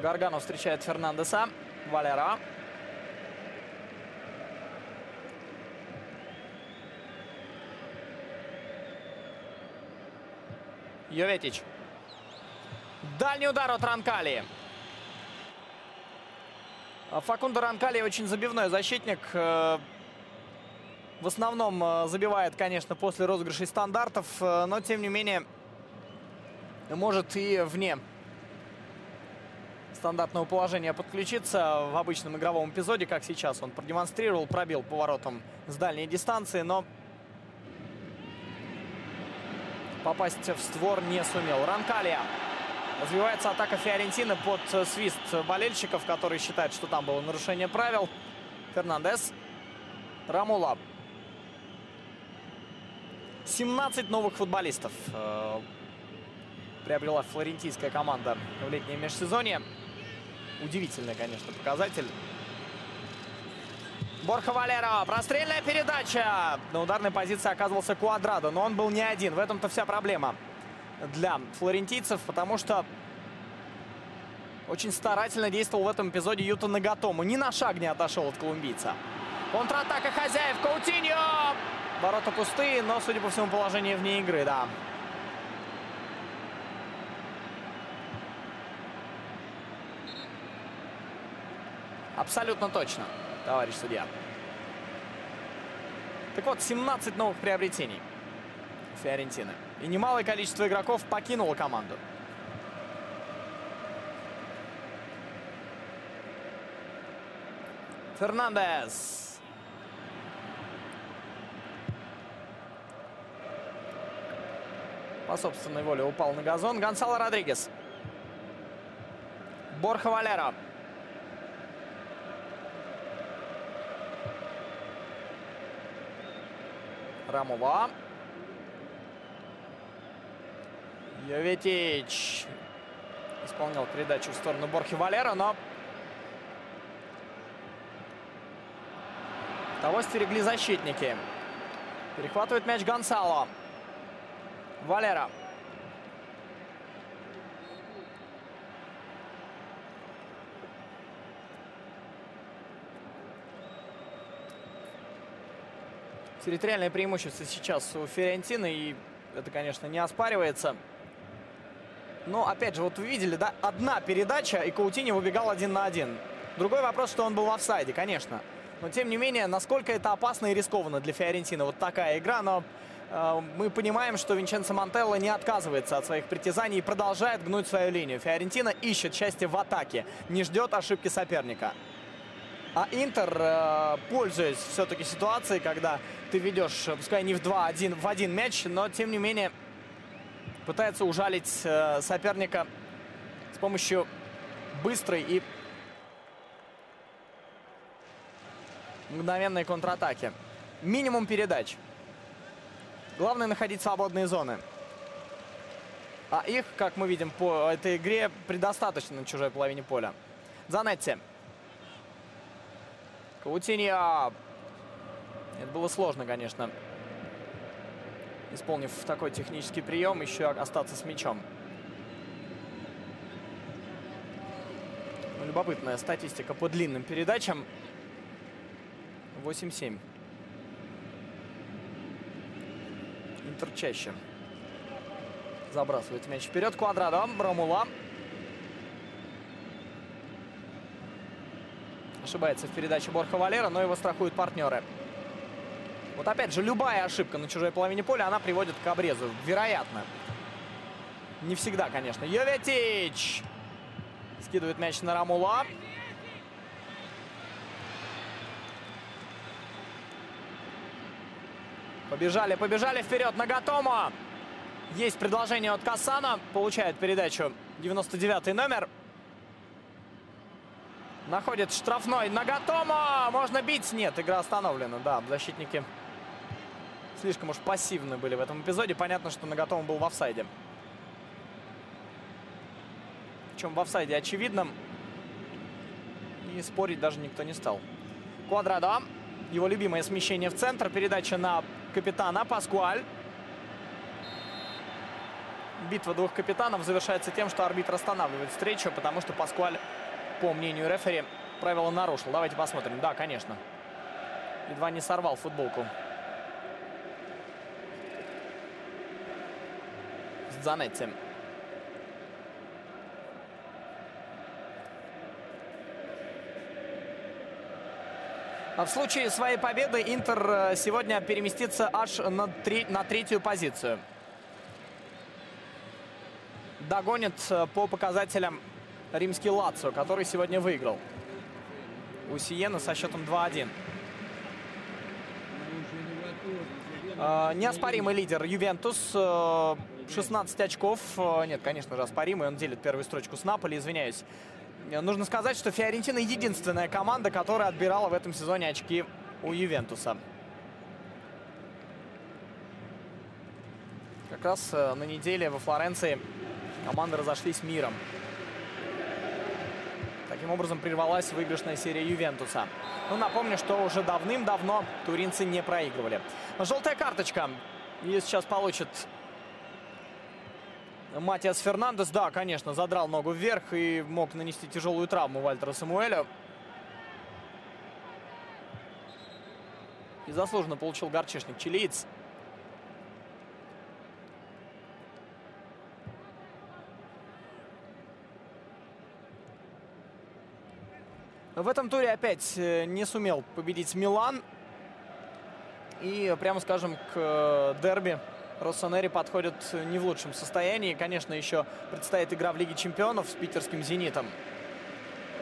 Гаргано встречает Фернандеса. Валеро. Йоветич. Дальний удар от Ранкали. Факундо Ранкали очень забивной защитник. В основном забивает, конечно, после розыгрышей стандартов, но, тем не менее, может и вне стандартного положения подключиться в обычном игровом эпизоде, как сейчас он продемонстрировал, пробил поворотом с дальней дистанции, но попасть в створ не сумел. Ранкали. Развивается атака Фиорентины под свист болельщиков, которые считают, что там было нарушение правил. Фернандес. Рамула. 17 новых футболистов приобрела флорентийская команда в летнее межсезонье. Удивительный, конечно, показатель. Борха Валеро. Прострельная передача. На ударной позиции оказывался Куадрадо, но он был не один. В этом-то вся проблема для флорентийцев, потому что очень старательно действовал в этом эпизоде Юта Нагатому. Ни на шаг не отошел от колумбийца. Контратака хозяев. Коутиньо. Ворота пустые, но, судя по всему, положение вне игры, да. Абсолютно точно, товарищ судья. Так вот, 17 новых приобретений Фиорентины. И немалое количество игроков покинуло команду. Фернандес. По собственной воле упал на газон. Гонсало Родригес. Борха Валеро. Рамула. Йоветич исполнял передачу в сторону Борхи Валеро, но того стерегли защитники. Перехватывает мяч Гонсало. Валеро. Территориальное преимущество сейчас у Фиорентины, и это, конечно, не оспаривается. Но, опять же, вот вы видели, да, одна передача, и Коутиньо выбегал 1 на 1. Другой вопрос, что он был в офсайде, конечно. Но, тем не менее, насколько это опасно и рискованно для Фиорентины вот такая игра, но мы понимаем, что Винченцо Монтелло не отказывается от своих притязаний и продолжает гнуть свою линию. Фиорентина ищет счастье в атаке, не ждет ошибки соперника. А Интер, пользуясь все-таки ситуацией, когда ты ведешь, пускай не в 2-1, в один мяч, но, тем не менее, Пытается ужалить соперника с помощью быстрой и мгновенной контратаки. Минимум передач. Главное находить свободные зоны. А их, как мы видим по этой игре, предостаточно на чужой половине поля. Дзанетти. Каутиньо. Это было сложно, конечно. Исполнив такой технический прием, еще остаться с мячом. Любопытная статистика по длинным передачам. 8-7. Интер чаще забрасывает мяч вперед. Квадрадо. Ромула. Ошибается в передаче Борха Валера, но его страхуют партнеры. Вот опять же, любая ошибка на чужой половине поля, она приводит к обрезу. Вероятно. Не всегда, конечно. Йоветич скидывает мяч на Ромула. Побежали, побежали вперед. Нагатомо. Есть предложение от Кассана. Получает передачу 99-й номер. Находит штрафной. Нагатомо. Можно бить? Нет, игра остановлена. Да, защитники слишком уж пассивны были в этом эпизоде. Понятно, что Нагатомо был в офсайде. Причем в офсайде очевидном. И спорить даже никто не стал. Квадрадо. Его любимое смещение в центр. Передача на капитана. Паскуаль. Битва двух капитанов завершается тем, что арбитр останавливает встречу, потому что Паскуаль, по мнению рефери, правила нарушил. Давайте посмотрим. Да, конечно. Едва не сорвал футболку с Дзанетти. А в случае своей победы Интер сегодня переместится аж на третью позицию. Догонит по показателям римский Лацио, который сегодня выиграл у Сиены со счетом 2-1. Неоспоримый лидер Ювентус. 16 очков. Нет, конечно же, оспоримый. Он делит первую строчку с Наполи. Извиняюсь. Нужно сказать, что Фиорентина единственная команда, которая отбирала в этом сезоне очки у Ювентуса. Как раз на неделе во Флоренции команды разошлись миром. Таким образом прервалась выигрышная серия Ювентуса. Ну, напомню, что уже давным-давно туринцы не проигрывали. Желтая карточка. Ее сейчас получит Матиас Фернандес. Да, конечно, задрал ногу вверх и мог нанести тяжелую травму Вальтеру Самуэлю. И заслуженно получил горчишник чилиец. В этом туре опять не сумел победить Милан. И, прямо скажем, к дерби Россонери подходит не в лучшем состоянии. Конечно, еще предстоит игра в Лиге чемпионов с питерским «Зенитом»,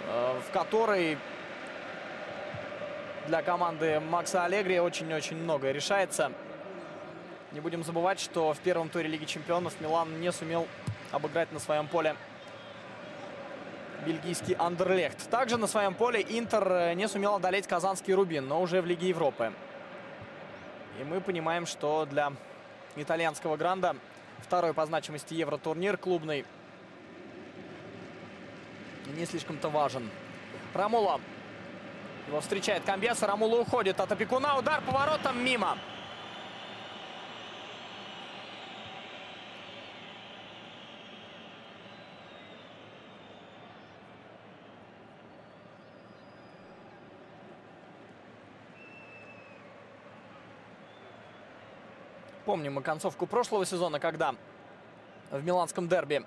в которой для команды Макса Аллегри очень-очень многое решается. Не будем забывать, что в первом туре Лиги чемпионов Милан не сумел обыграть на своем поле бельгийский Андерлехт. Также на своем поле Интер не сумел одолеть казанский Рубин, но уже в Лиге Европы. И мы понимаем, что для итальянского гранда второй по значимости евротурнир клубный не слишком-то важен. Ромула. Его встречает Камбеса. Ромула уходит от опекуна. Удар поворотом мимо. Помним мы концовку прошлого сезона, когда в миланском дерби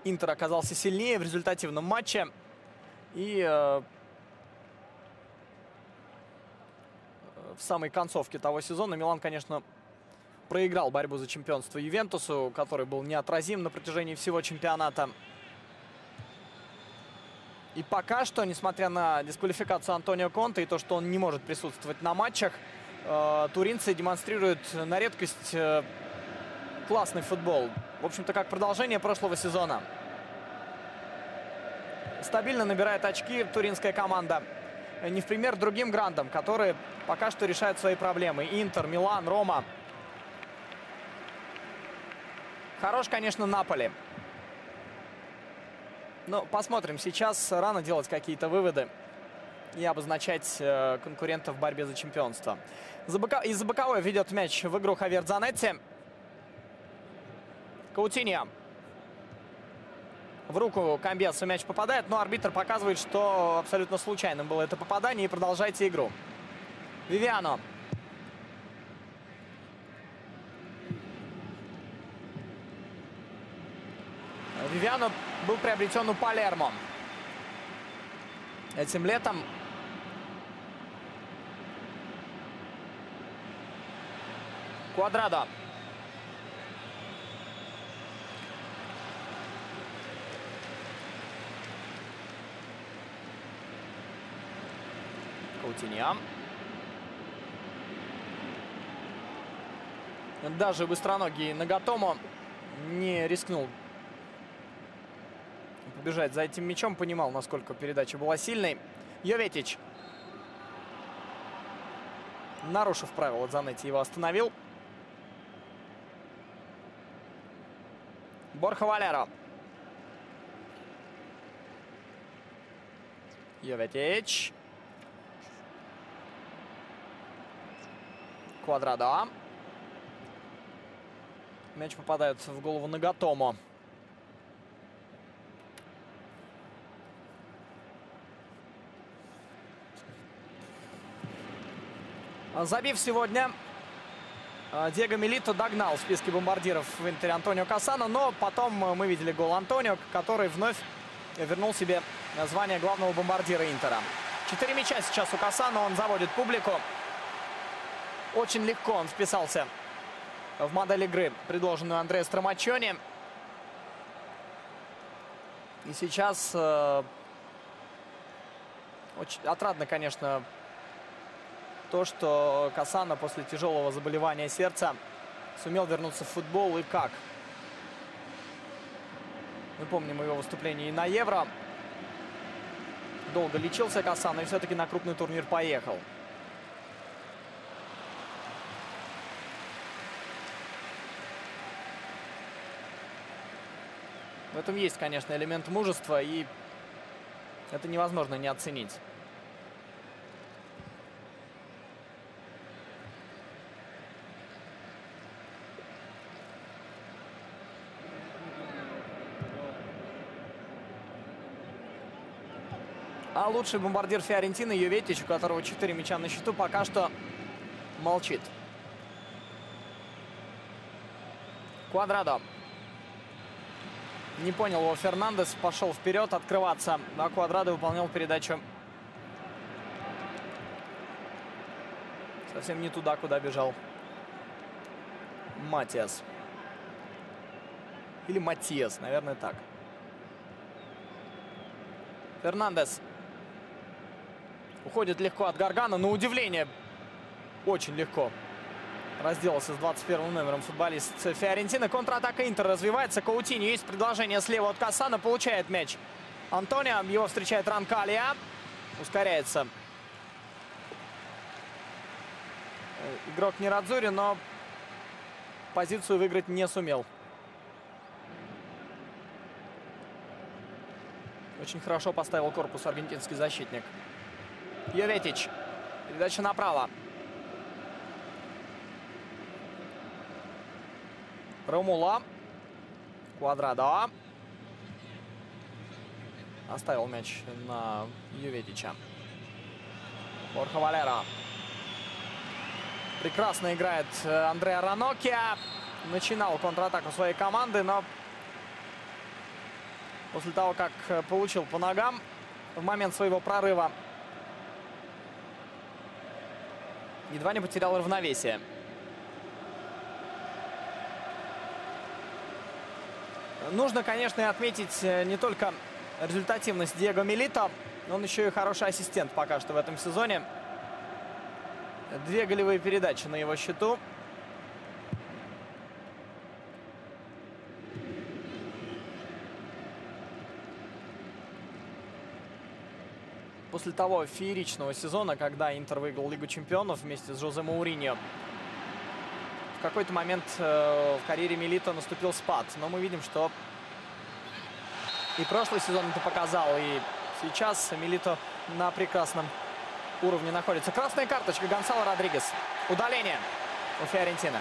Интер оказался сильнее в результативном матче. И в самой концовке того сезона Милан, конечно, проиграл борьбу за чемпионство Ювентусу, который был неотразим на протяжении всего чемпионата. И пока что, несмотря на дисквалификацию Антонио Конте и то, что он не может присутствовать на матчах, туринцы демонстрируют на редкость классный футбол. В общем-то, как продолжение прошлого сезона. Стабильно набирает очки туринская команда. Не в пример другим грандам, которые пока что решают свои проблемы. Интер, Милан, Рома. Хорош, конечно, Наполи. Но посмотрим. Сейчас рано делать какие-то выводы и обозначать конкурентов в борьбе за чемпионство. Из-за боковой ведет мяч в игру Хавьер Дзанетти. Каутиньо. В руку Камбьесу мяч попадает, но арбитр показывает, что абсолютно случайным было это попадание, и продолжайте игру. Вивиано. Вивиано был приобретен у Палермо этим летом. Квадрадо. Каутиньо. Даже быстроногий Нагатомо не рискнул побежать за этим мячом. Понимал, насколько передача была сильной. Йоветич, нарушив правила, Дзанетти его остановил. Борха Валеро. Йоветич. Квадрадо. Мяч попадает в голову Нагатомо. Забив сегодня, Диего Милито догнал в списке бомбардиров в Интере Антонио Кассано, но потом мы видели гол Антонио, который вновь вернул себе звание главного бомбардира Интера. 4 мяча сейчас у Кассано, он заводит публику. Очень легко он вписался в модель игры, предложенную Андреа Страмаччони. И сейчас очень отрадно, конечно, то, что Кассано после тяжелого заболевания сердца сумел вернуться в футбол, и как. Мы помним его выступление и на Евро. Долго лечился Кассано и все-таки на крупный турнир поехал. В этом есть, конечно, элемент мужества, и это невозможно не оценить. А лучший бомбардир Фиорентины Йоветич, у которого 4 мяча на счету, пока что молчит. Квадрадо. Не понял его Фернандес, пошел вперед открываться, а Квадрадо выполнял передачу совсем не туда, куда бежал Матиас. Или Матиас, наверное, так. Фернандес уходит легко от Гаргано, на удивление очень легко разделался с 21 номером футболист Фиорентины. Контратака Интер развивается. Каутиньо, есть предложение слева от Кассано, получает мяч Антонио, его встречает Ранкалья, ускоряется игрок Нерадзури, но позицию выиграть не сумел. Очень хорошо поставил корпус аргентинский защитник. Йоветич. Передача направо. Ромула. Квадрадо. Оставил мяч на Йоветича. Борха Валеро. Прекрасно играет Андреа Раноккия. Начинал контратаку своей команды, но после того, как получил по ногам в момент своего прорыва, едва не потерял равновесие. Нужно, конечно, отметить не только результативность Диего Милито, он еще и хороший ассистент пока что в этом сезоне. 2 голевые передачи на его счету. После того фееричного сезона, когда Интер выиграл Лигу чемпионов вместе с Жозе Мауриньо, в какой-то момент в карьере Милито наступил спад. Но мы видим, что и прошлый сезон это показал, и сейчас Милито на прекрасном уровне находится. Красная карточка Гонсало Родригес. Удаление у Фиорентины.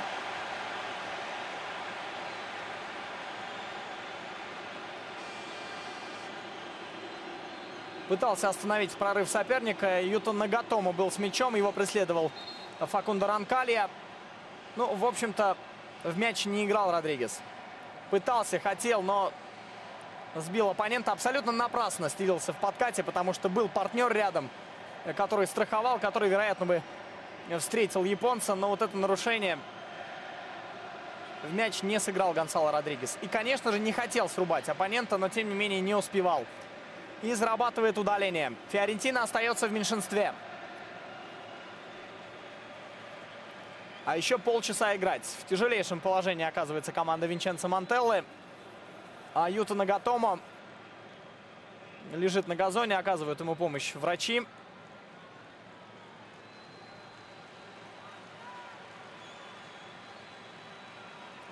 Пытался остановить прорыв соперника. Юта Нагатомо был с мячом. Его преследовал Факундо Ронкалья. Ну, в общем-то, в мяч не играл Родригес. Пытался, хотел, но сбил оппонента. Абсолютно напрасно стелился в подкате, потому что был партнер рядом, который страховал, который, вероятно, бы встретил японца. Но вот это нарушение в мяч не сыграл Гонсало Родригес. И, конечно же, не хотел срубать оппонента, но, тем не менее, не успевал. И зарабатывает удаление. Фиорентина остается в меньшинстве. А еще полчаса играть. В тяжелейшем положении оказывается команда Винченцо Монтеллы. А Юта Нагатомо лежит на газоне. Оказывают ему помощь врачи.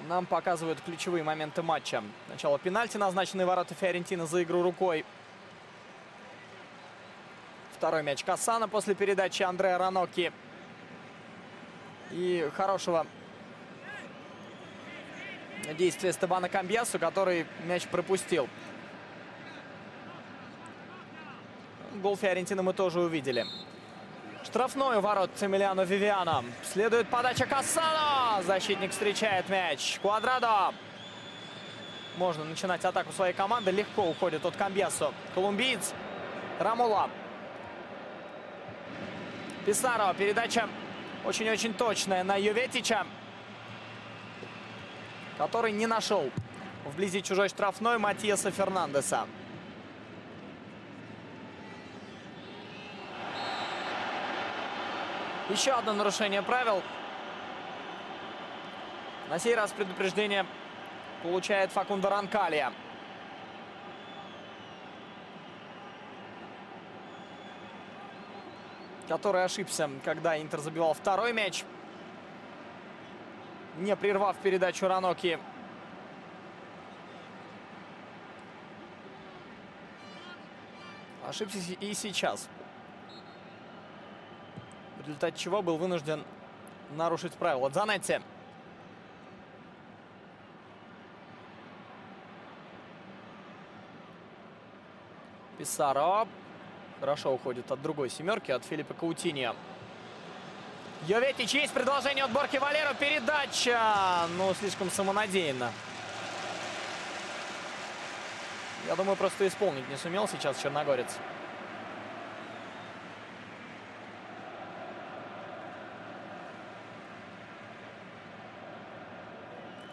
Нам показывают ключевые моменты матча. Сначала пенальти, назначенный ворота Фиорентины за игру рукой. Второй мяч Кассана после передачи Андреа Ранокки. И хорошего действия Стебана Камбьясу, который мяч пропустил. Гол Фиорентины мы тоже увидели. Штрафной ворот Эмилиано Вивиано. Следует подача Кассано. Защитник встречает мяч. Квадрадо. Можно начинать атаку своей команды. Легко уходит от Камбьясу. Колумбиец Рамула. Писаро. Передача очень-очень точная на Йоветича, который не нашел вблизи чужой штрафной Матиаса Фернандеса. Еще одно нарушение правил. На сей раз предупреждение получает Факундо Ронкалья. Который ошибся, когда Интер забивал второй мяч, не прервав передачу Ранокки. Ошибся и сейчас. В результате чего был вынужден нарушить правила. Дзанетти. Писаро. Хорошо уходит от другой семерки, от Филиппа Каутиньо. Йоветич, есть предложение от Борхе Валеро. Передача, но слишком самонадеянно. Я думаю, просто исполнить не сумел сейчас черногорец.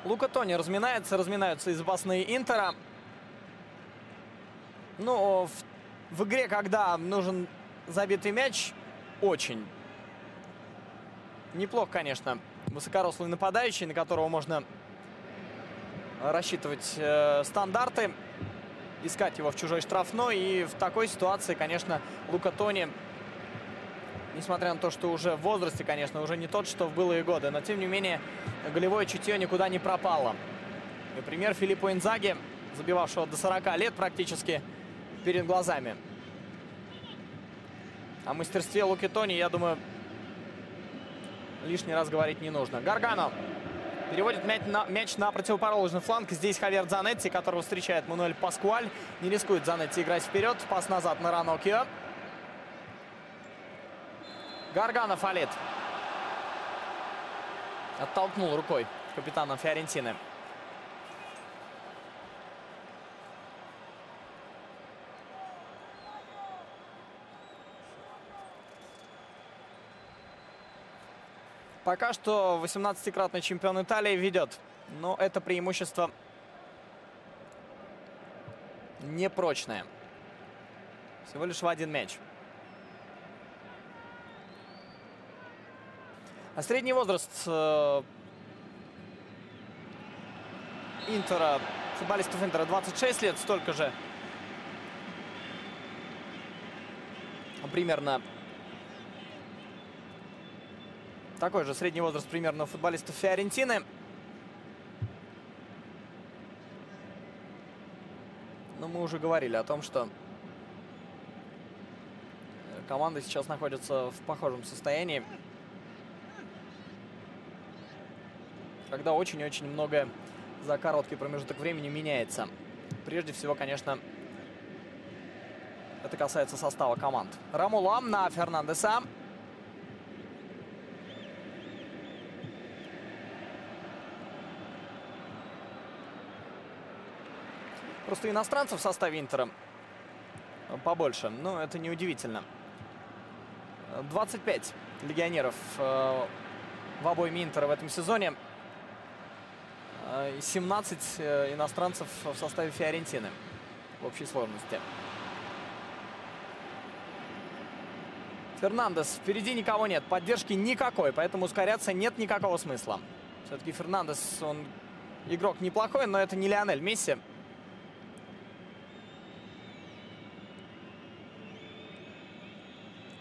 Лука Тони разминаются и запасные Интера. Ну, в игре, когда нужен забитый мяч, очень неплох, конечно, высокорослый нападающий, на которого можно рассчитывать стандарты, искать его в чужой штрафной. И в такой ситуации, конечно, Лука Тони, несмотря на то, что уже в возрасте, конечно, уже не тот, что в былые годы, но, тем не менее, голевое чутье никуда не пропало. Например, Филиппо Инзаги, забивавшего до 40 лет практически, перед глазами. О мастерстве Луки Тони, я думаю, лишний раз говорить не нужно. Гаргано переводит мяч на противоположный фланг. Здесь Хавьер Дзанетти, которого встречает Мануэль Паскуаль. Не рискует Дзанетти играть вперед. Пас назад на Раноккио. Гаргано фалит. Оттолкнул рукой капитана Фиорентины. Пока что 18-кратный чемпион Италии ведет. Но это преимущество непрочное. Всего лишь в один мяч. А средний возраст Интера, футболистов Интера 26 лет, столько же примерно такой же средний возраст примерно у футболистов Фиорентины. Но мы уже говорили о том, что команда сейчас находится в похожем состоянии, когда очень-очень многое за короткий промежуток времени меняется. Прежде всего, конечно, это касается состава команд. Ромуло на Фернандеса. Просто иностранцев в составе Интера побольше, но это неудивительно. 25 легионеров в обойме Интера в этом сезоне. 17 иностранцев в составе Фиорентины в общей сложности. Фернандес. Впереди никого нет. Поддержки никакой. Поэтому ускоряться нет никакого смысла. Все-таки Фернандес, он игрок неплохой, но это не Лионель Месси.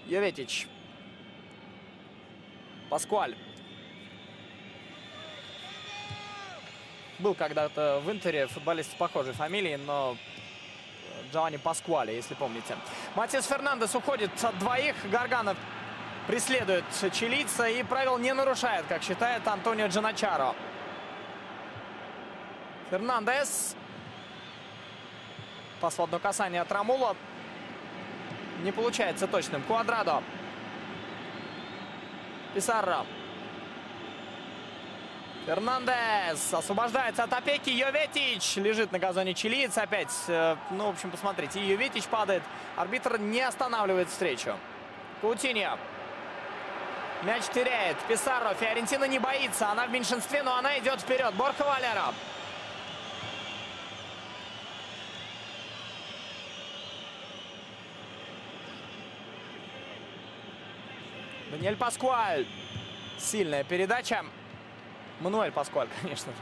Йоветич. Паскуаль. Был когда-то в Интере футболист с похожей фамилией, но Джованни Паскуале, если помните. Матиас Фернандес уходит от двоих. Гаргано преследует чилийца и правил не нарушает, как считает Антонио Джаначаро. Фернандес. Пас в одно касание от Ромуло. Не получается точным. Квадрадо. Писарро. Фернандес освобождается от опеки. Йоветич лежит на газоне чилиец опять. Ну, в общем, посмотрите. И Йоветич падает. Арбитр не останавливает встречу. Каутиньо. Мяч теряет. Писарро. Фиорентина не боится. Она в меньшинстве, но она идет вперед. Борха Валера. Даниэль Паскуаль. Сильная передача. Мануэль Паскуаль, конечно же.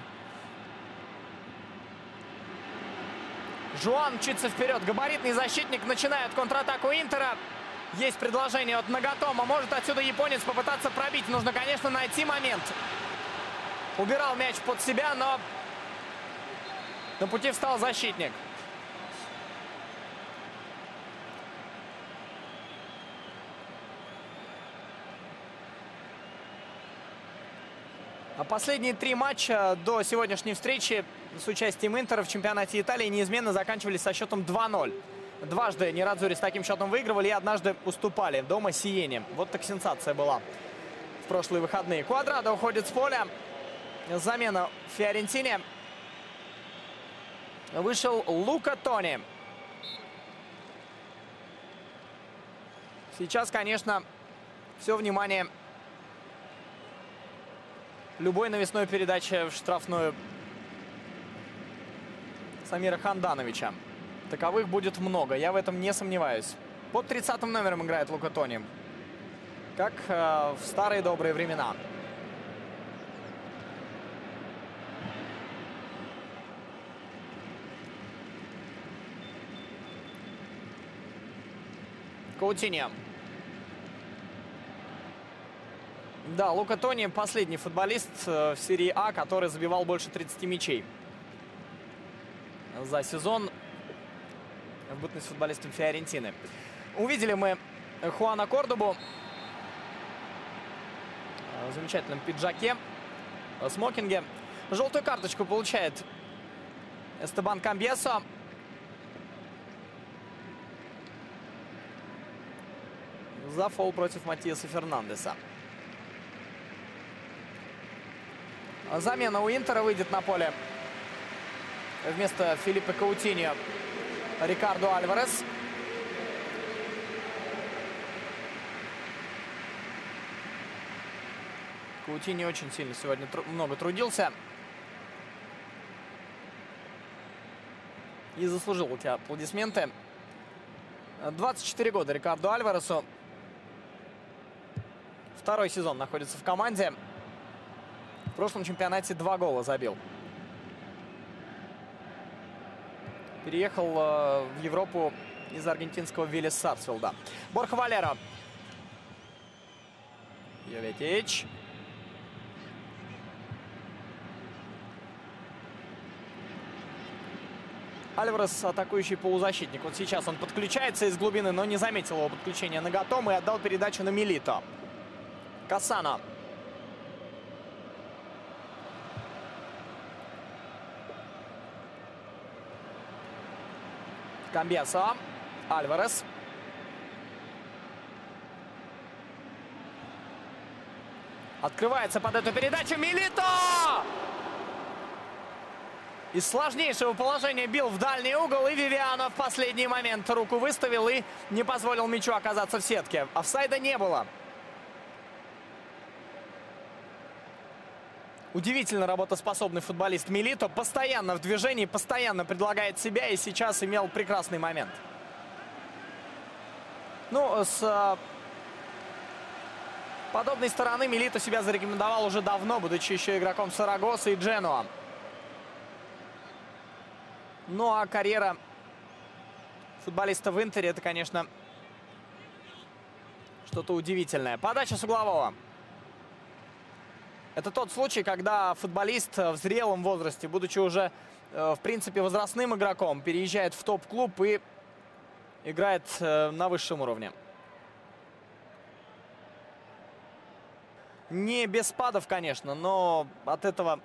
Жуан мчится вперед. Габаритный защитник начинает контратаку Интера. Есть предложение от Нагатома. Может отсюда японец попытаться пробить. Нужно, конечно, найти момент. Убирал мяч под себя, но на пути встал защитник. А последние 3 матча до сегодняшней встречи с участием Интера в чемпионате Италии неизменно заканчивались со счетом 2-0. Дважды Нерадзури с таким счетом выигрывали и однажды уступали дома Сиене. Вот так сенсация была в прошлые выходные. Квадрадо уходит с поля. Замена в Фиорентине. Вышел Лука Тони. Сейчас, конечно, все внимание любой навесной передачи в штрафную Самира Хандановича. Таковых будет много, я в этом не сомневаюсь. Под 30-м номером играет Лука Тони. Как в старые добрые времена. Каутиньо. Да, Лука Тони последний футболист в серии А, который забивал больше 30 мячей за сезон в бытность футболистом Фиорентины. Увидели мы Хуана Кордобу в замечательном пиджаке, смокинге. Желтую карточку получает Эстебан Камбьесо. За фол против Матиаса Фернандеса. Замена у Интера. Выйдет на поле вместо Филиппе Каутиньо Рикардо Альварес. Каутиньо очень сильно сегодня много трудился. И заслужил эти аплодисменты. 24 года Рикардо Альваресу. Второй сезон находится в команде. В прошлом чемпионате 2 гола забил. Переехал в Европу из аргентинского Виллис Сарсфилда. Борха Валера. Йоветич. Альварес, атакующий полузащитник. Вот сейчас он подключается из глубины, но не заметил его подключения Нагатомо и отдал передачу на Милито. Кассано. Камбьесо. Альварес. Открывается под эту передачу Милито! Из сложнейшего положения бил в дальний угол, и Вивиано в последний момент руку выставил и не позволил мячу оказаться в сетке. Офсайда не было. Удивительно работоспособный футболист Милито. Постоянно в движении, постоянно предлагает себя, и сейчас имел прекрасный момент. Ну, с подобной стороны Милито себя зарекомендовал уже давно, будучи еще игроком Сарагосы и Дженуа. Ну а карьера футболиста в Интере — это, конечно, что-то удивительное. Подача с углового. Это тот случай, когда футболист в зрелом возрасте, будучи уже, в принципе, возрастным игроком, переезжает в топ-клуб и играет на высшем уровне. Не без спадов, конечно, но от этого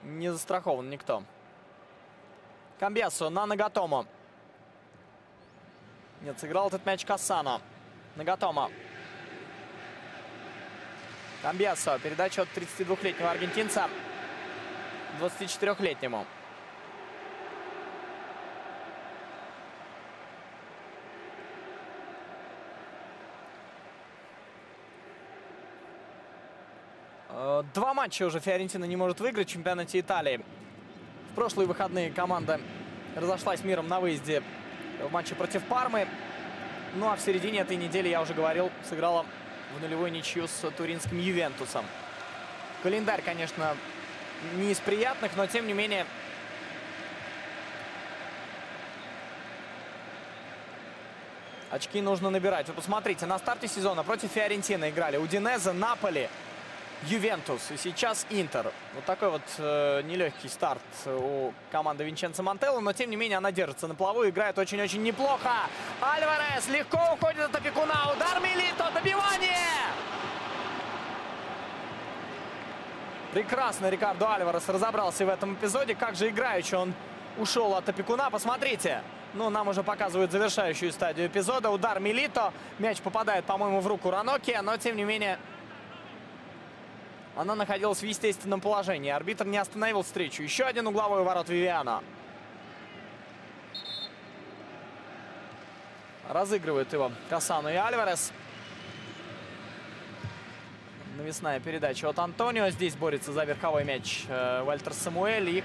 не застрахован никто. Камбьесо на Нагатомо. Нет, сыграл этот мяч Кассано. Нагатомо. Камбьесо. Передача от 32-летнего аргентинца 24-летнему. Два матча уже Фиорентина не может выиграть в чемпионате Италии. В прошлые выходные команда разошлась миром на выезде в матче против Пармы. Ну а в середине этой недели, я уже говорил, сыграла в нулевую ничью с туринским Ювентусом. Календарь, конечно, не из приятных, но тем не менее очки нужно набирать. Вы посмотрите, на старте сезона против Фиорентины играли Удинезе, Наполи, Ювентус и сейчас Интер. Вот такой вот нелегкий старт у команды Винченцо Монтелло, но тем не менее она держится на плаву, играет очень-очень неплохо. Альварес легко уходит от опекуна, удар Милито, добивание! Прекрасно Рикардо Альварес разобрался в этом эпизоде, как же играючи он ушел от опекуна, посмотрите. Ну, нам уже показывают завершающую стадию эпизода. Удар Милито, мяч попадает, по-моему, в руку Раноке, но тем не менее она находилась в естественном положении. Арбитр не остановил встречу. Еще один угловой ворот Вивиано. Разыгрывают его Кассано и Альварес. Навесная передача от Антонио. Здесь борется за верховой мяч Вальтер Самуэль. И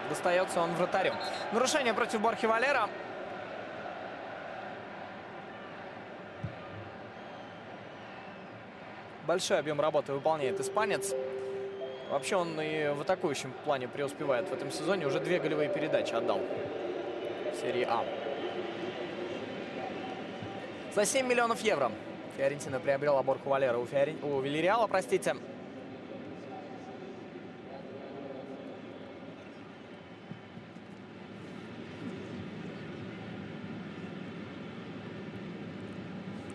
достается он вратарю. Нарушение против Борхи Валера. Большой объем работы выполняет испанец. Вообще он и в атакующем плане преуспевает в этом сезоне. Уже 2 голевые передачи отдал в серии А. За 7 миллионов евро Фиорентина приобрела Борху Валера у Вильяреала, простите.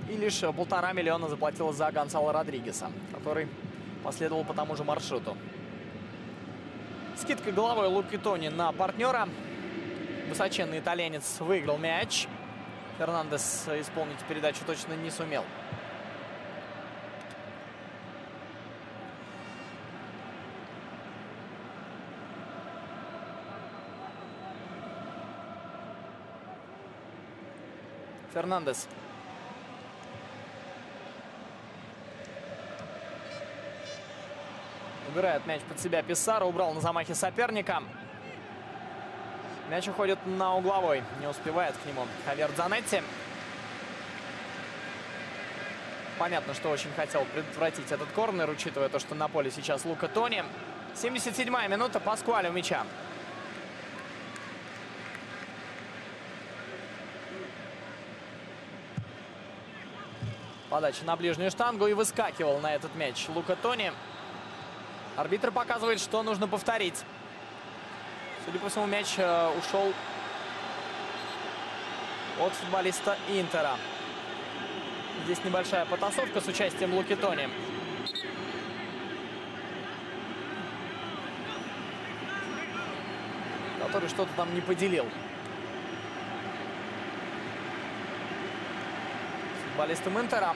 И лишь 1,5 миллиона заплатила за Гонсало Родригеса, который последовал по тому же маршруту. Скидка головой Луки Тони на партнера. Высоченный итальянец выиграл мяч. Фернандес исполнить передачу точно не сумел. Фернандес. Убирает мяч под себя Писаро. Убрал на замахе соперника. Мяч уходит на угловой. Не успевает к нему Хавьер Дзанетти. понятно, что очень хотел предотвратить этот корнер, учитывая то, что на поле сейчас Лука Тони. 77-я минута, Паскуале у мяча. Подача на ближнюю штангу, и выскакивал на этот мяч Лука Тони. Арбитр показывает, что нужно повторить. Судя по всему, мяч ушел от футболиста Интера. Здесь небольшая потасовка с участием Луки Тони. Который что-то там не поделил. Футболистом Интера.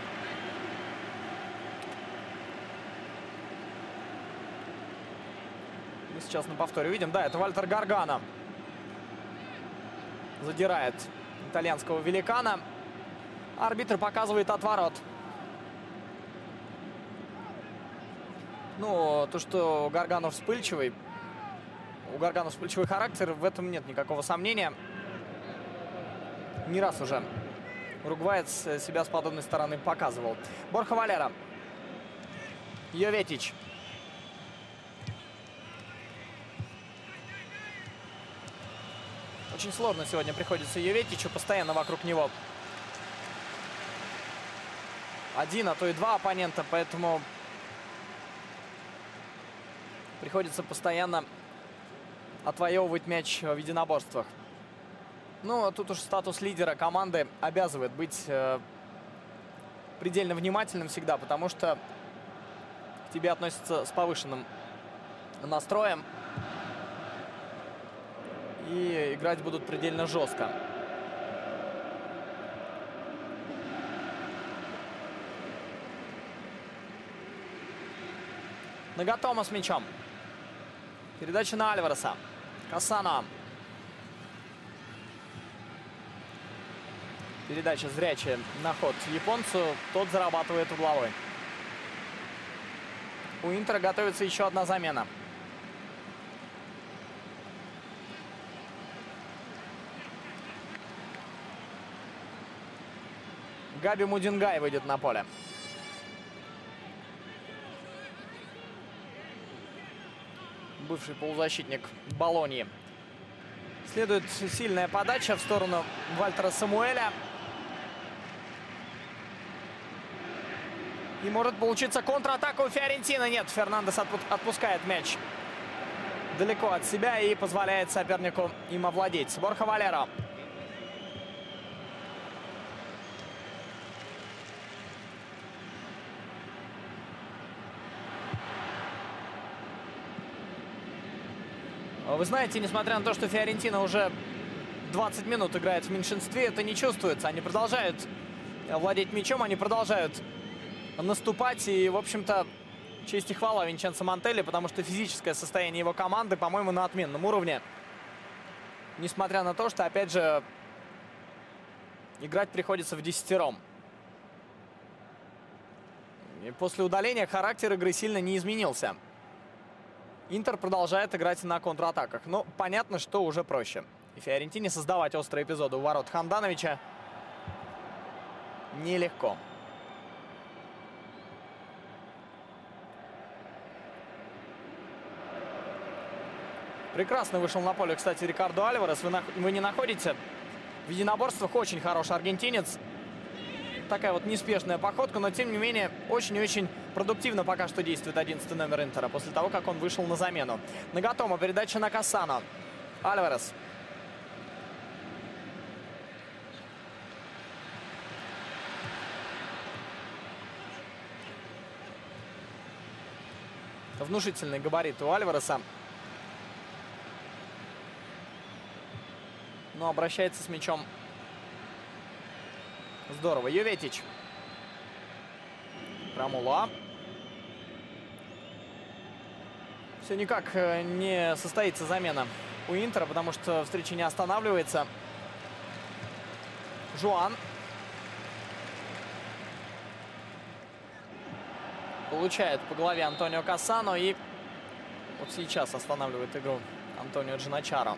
Мы сейчас на повторе видим. Да, это Вальтер Гаргано. Задирает итальянского великана. Арбитр показывает отворот. Ну, то, что Гаргано вспыльчивый. У Гаргано вспыльчивый характер, в этом нет никакого сомнения. Не раз уже уругваец себя с подобной стороны показывал. Борха Валера. Йоветич. Очень сложно сегодня приходится Йоветичу, постоянно вокруг него один, а то и два оппонента, поэтому приходится постоянно отвоевывать мяч в единоборствах. Ну, тут уж статус лидера команды обязывает быть предельно внимательным всегда, потому что к тебе относятся с повышенным настроем и играть будут предельно жестко. Нагатома с мячом. Передача на Альвареса. Кассано. Передача зрячая на ход японцу. Тот зарабатывает угловой. У Интера готовится еще одна замена. Габи Мудингай выйдет на поле. Бывший полузащитник Болоньи. Следует сильная подача в сторону Вальтера Самуэля. И может получиться контратака у Фиорентины. Нет, Фернандес отпускает мяч далеко от себя и позволяет сопернику им овладеть. Борха Валера. Вы знаете, несмотря на то, что Фиорентина уже 20 минут играет в меньшинстве, это не чувствуется. Они продолжают владеть мячом, они продолжают наступать. И, в общем-то, честь и хвала Винченцо Монтелли, потому что физическое состояние его команды, по-моему, на отменном уровне. Несмотря на то, что, опять же, играть приходится в десятером. И после удаления характер игры сильно не изменился. Интер продолжает играть на контратаках. Но понятно, что уже проще. И Фиорентине создавать острые эпизоды у ворот Хандановича нелегко. Прекрасно вышел на поле, кстати, Рикардо Альварес. Вы не находите? В единоборствах очень хороший аргентинец. Такая вот неспешная походка, но тем не менее очень-очень продуктивно пока что действует 11-й номер Интера после того, как он вышел на замену. Нагатома, передача на Кассано. Альварес. Внушительный габарит у Альвареса. Но обращается с мячом здорово. Йоветич. Рамула. Все никак не состоится замена у Интера, потому что встреча не останавливается. Жуан. Получает по голове Антонио Кассано. И вот сейчас останавливает игру Антонио Джаначаро.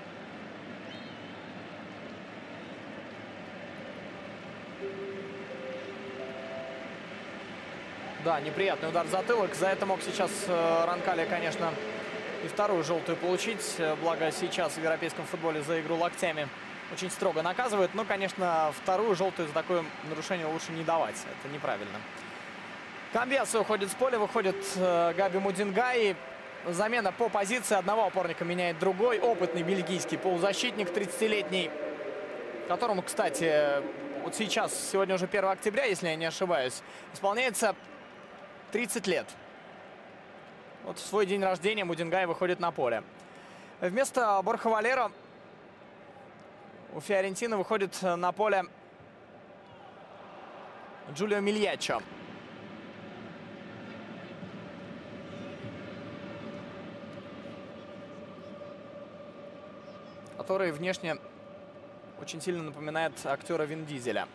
Да, неприятный удар в затылок. За это мог сейчас Ронкали, конечно, и вторую желтую получить. Благо сейчас в европейском футболе за игру локтями очень строго наказывают. Но, конечно, вторую желтую за такое нарушение лучше не давать. Это неправильно. Камбиасы уходит с поля, выходит Габи Мудингай. Замена по позиции. Одного опорника меняет другой. Опытный бельгийский полузащитник, 30-летний, которому, кстати, вот сейчас, сегодня уже 1 октября, если я не ошибаюсь, исполняется 30 лет. Вот в свой день рождения Мудингай выходит на поле. Вместо Борха Валеро у Фиорентины выходит на поле Джулио Мильяччо. Который внешне очень сильно напоминает актера Вин Дизеля.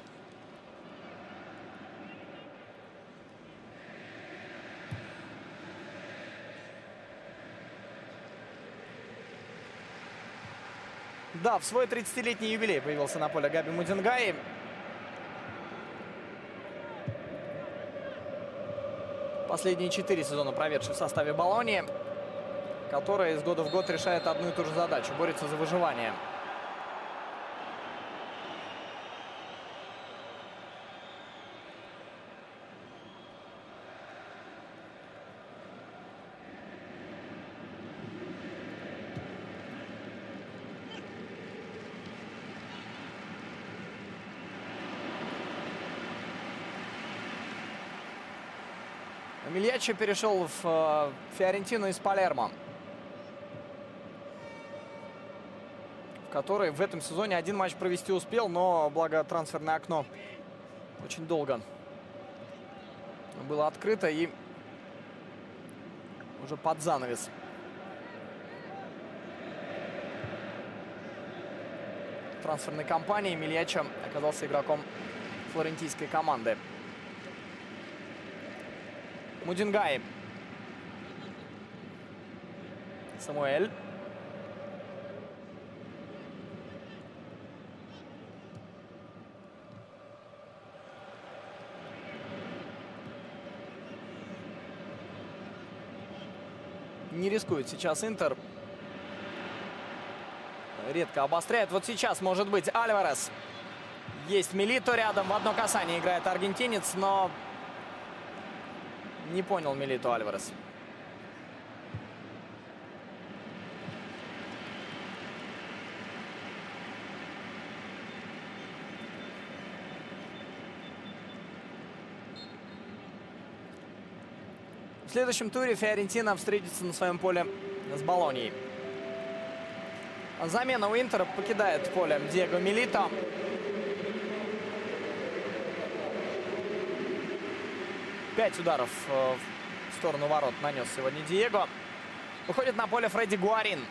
Да, в свой 30-летний юбилей появился на поле Габи Мудингай. Последние 4 сезона проведший в составе Болоньи, который из года в год решает одну и ту же задачу. Борется за выживание. Мильяччо перешел в Фиорентину из Палермо, в которой в этом сезоне один матч провести успел, но благо трансферное окно очень долго было открыто и уже под занавес трансферной кампании Мильяччо оказался игроком флорентийской команды. Мудингай. Самуэль. Не рискует сейчас Интер. Редко обостряет. Вот сейчас может быть Альварес. Есть Милито рядом. В одно касание играет аргентинец, но не понял Милито Альварес. В следующем туре Фиорентина встретится на своем поле с Болоньей. Замена у Интера: покидает поле Диего Милито. Пять ударов в сторону ворот нанес сегодня Диего. Выходит на поле Фредди Гуарин.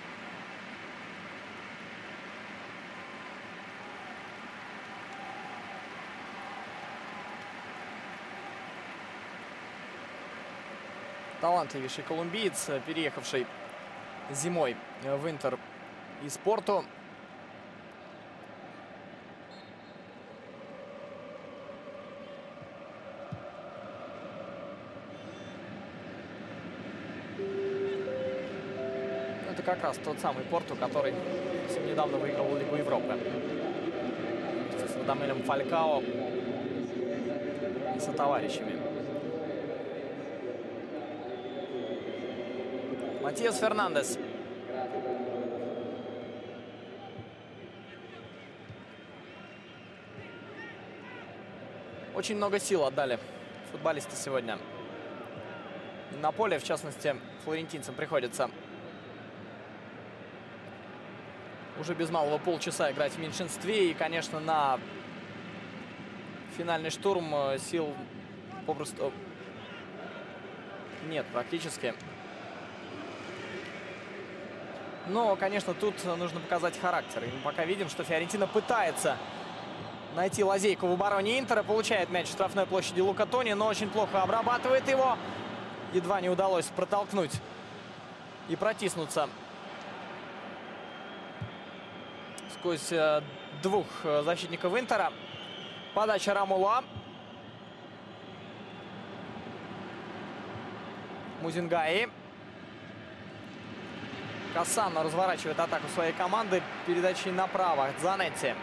Талантливейший колумбиец, переехавший зимой в Интер из Порту. Это как раз тот самый Порту, который совсем недавно выиграл Лигу Европы с Радамелем Фалькао и сотоварищами. Матиас Фернандес. Очень много сил отдали футболисты сегодня на поле. В частности, флорентинцам приходится уже без малого полчаса играть в меньшинстве. И, конечно, на финальный штурм сил попросту нет практически. Но, конечно, тут нужно показать характер. И мы пока видим, что Фиорентина пытается найти лазейку в обороне Интера. Получает мяч в штрафной площади Лука Тони, но очень плохо обрабатывает его. Едва не удалось протолкнуть и протиснуться сквозь двух защитников Интера. Подача Рамула. Музингаи. Кассано разворачивает атаку своей команды передачей направо. Дзанетти.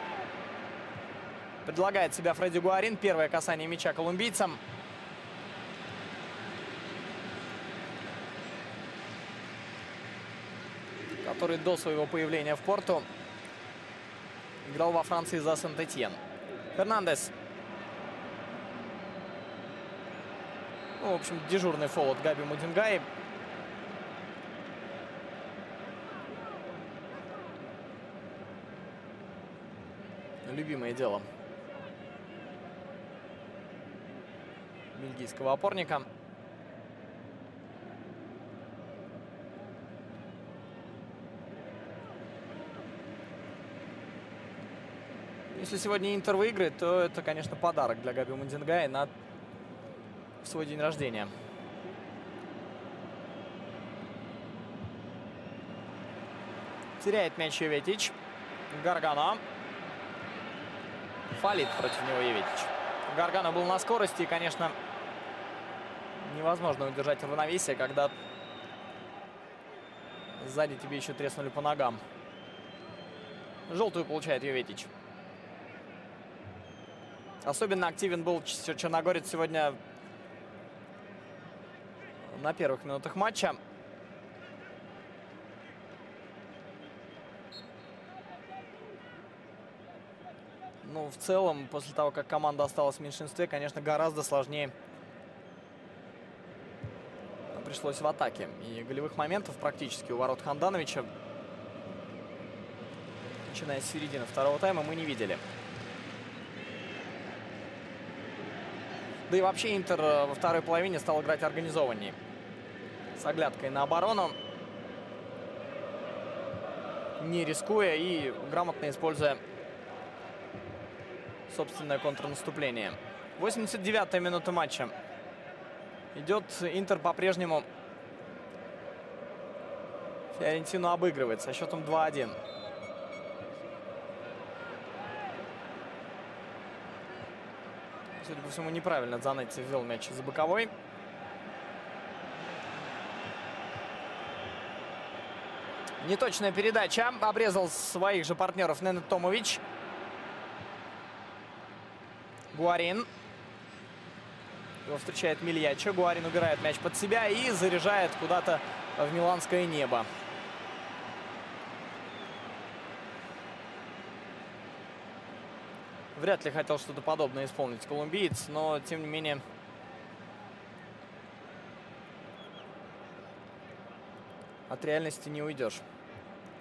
Предлагает себя Фредди Гуарин. Первое касание мяча колумбийцам. Который до своего появления в Порту играл во Франции за Сент-Этьен. Фернандес. Ну, в общем, дежурный фол от Габи Мудингаи. Любимое дело бельгийского опорника. Если сегодня Интер выиграет, то это, конечно, подарок для Габи Мудингаи на свой день рождения. Теряет мяч Йоветич. Гаргано. Фалит против него Йоветич. Гаргано был на скорости, и, конечно, невозможно удержать равновесие, когда сзади тебе еще треснули по ногам. Желтую получает Йоветич. Особенно активен был черногорец сегодня на первых минутах матча. Ну, в целом, после того, как команда осталась в меньшинстве, конечно, гораздо сложнее пришлось в атаке. И голевых моментов практически у ворот Хандановича, начиная с середины второго тайма, мы не видели. Да и вообще Интер во второй половине стал играть организованнее. С оглядкой на оборону. Не рискуя и грамотно используя собственное контрнаступление. 89-я минута матча. Идет Интер по-прежнему. Фиорентину обыгрывает со счетом 2-1. Судя по всему, неправильно Дзанетти ввел мяч за боковой. Неточная передача. Обрезал своих же партнеров Ненет Томович. Гуарин. Его встречает Мильячо. Гуарин убирает мяч под себя и заряжает куда-то в миланское небо. Вряд ли хотел что-то подобное исполнить колумбиец, но тем не менее от реальности не уйдешь.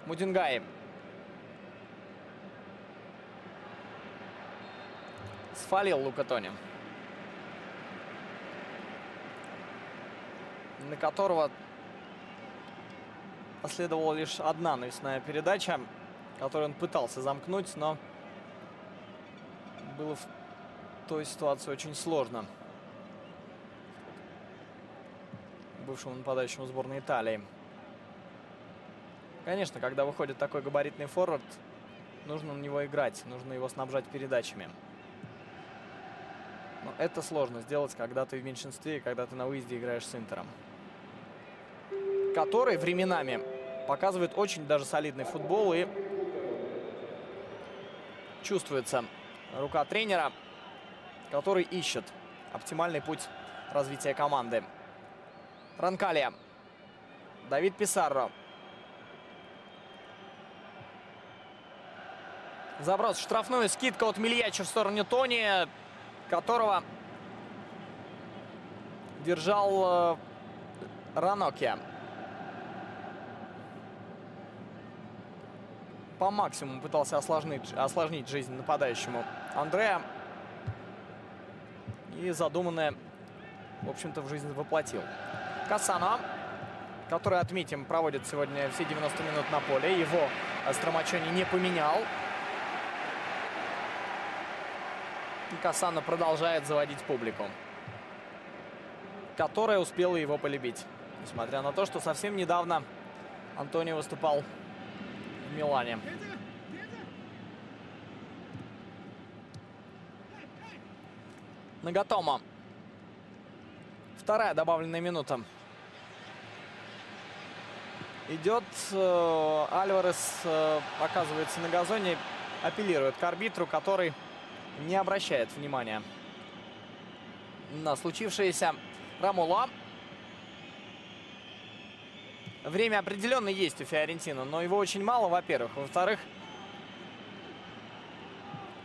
Мудингаи. Сфалил Лука Тони, на которого последовала лишь одна навесная передача, которую он пытался замкнуть, но было в той ситуации очень сложно бывшему нападающему сборной Италии. Конечно, когда выходит такой габаритный форвард, нужно на него играть, нужно его снабжать передачами. Но это сложно сделать, когда ты в меньшинстве и когда ты на выезде играешь с Интером, который временами показывает очень даже солидный футбол, и чувствуется рука тренера, который ищет оптимальный путь развития команды. Ронкалия. Давид Писарро. Заброс в штрафную. Скидка от Мильячо в сторону Тони, которого держал Ранокия. По максимуму пытался осложнить жизнь нападающему Андреа. И задуманное, в общем-то, в жизнь воплотил. Кассано, который, отметим, проводит сегодня все 90 минут на поле. Его Стромачони не поменял. И Кассано продолжает заводить публику, которая успела его полюбить. Несмотря на то, что совсем недавно Антонио выступал в Милане. Нагатомо. Вторая добавленная минута идет. Альварес оказывается на газоне, апеллирует к арбитру, который не обращает внимания на случившееся. Рамула. Время определенно есть у Фиорентино, но его очень мало, во-первых. Во-вторых,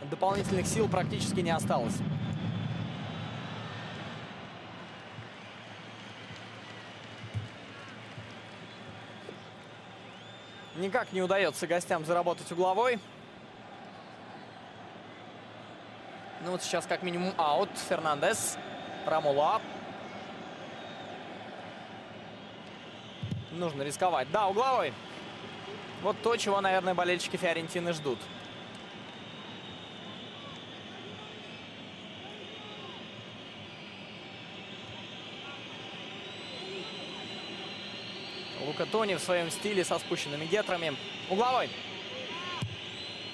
дополнительных сил практически не осталось. Никак не удается гостям заработать угловой. Ну вот сейчас как минимум аут. Фернандес. Рамула. Нужно рисковать. Да, угловой. Вот то, чего, наверное, болельщики Фиорентины ждут. Лука Тони в своем стиле со спущенными гетрами. Угловой.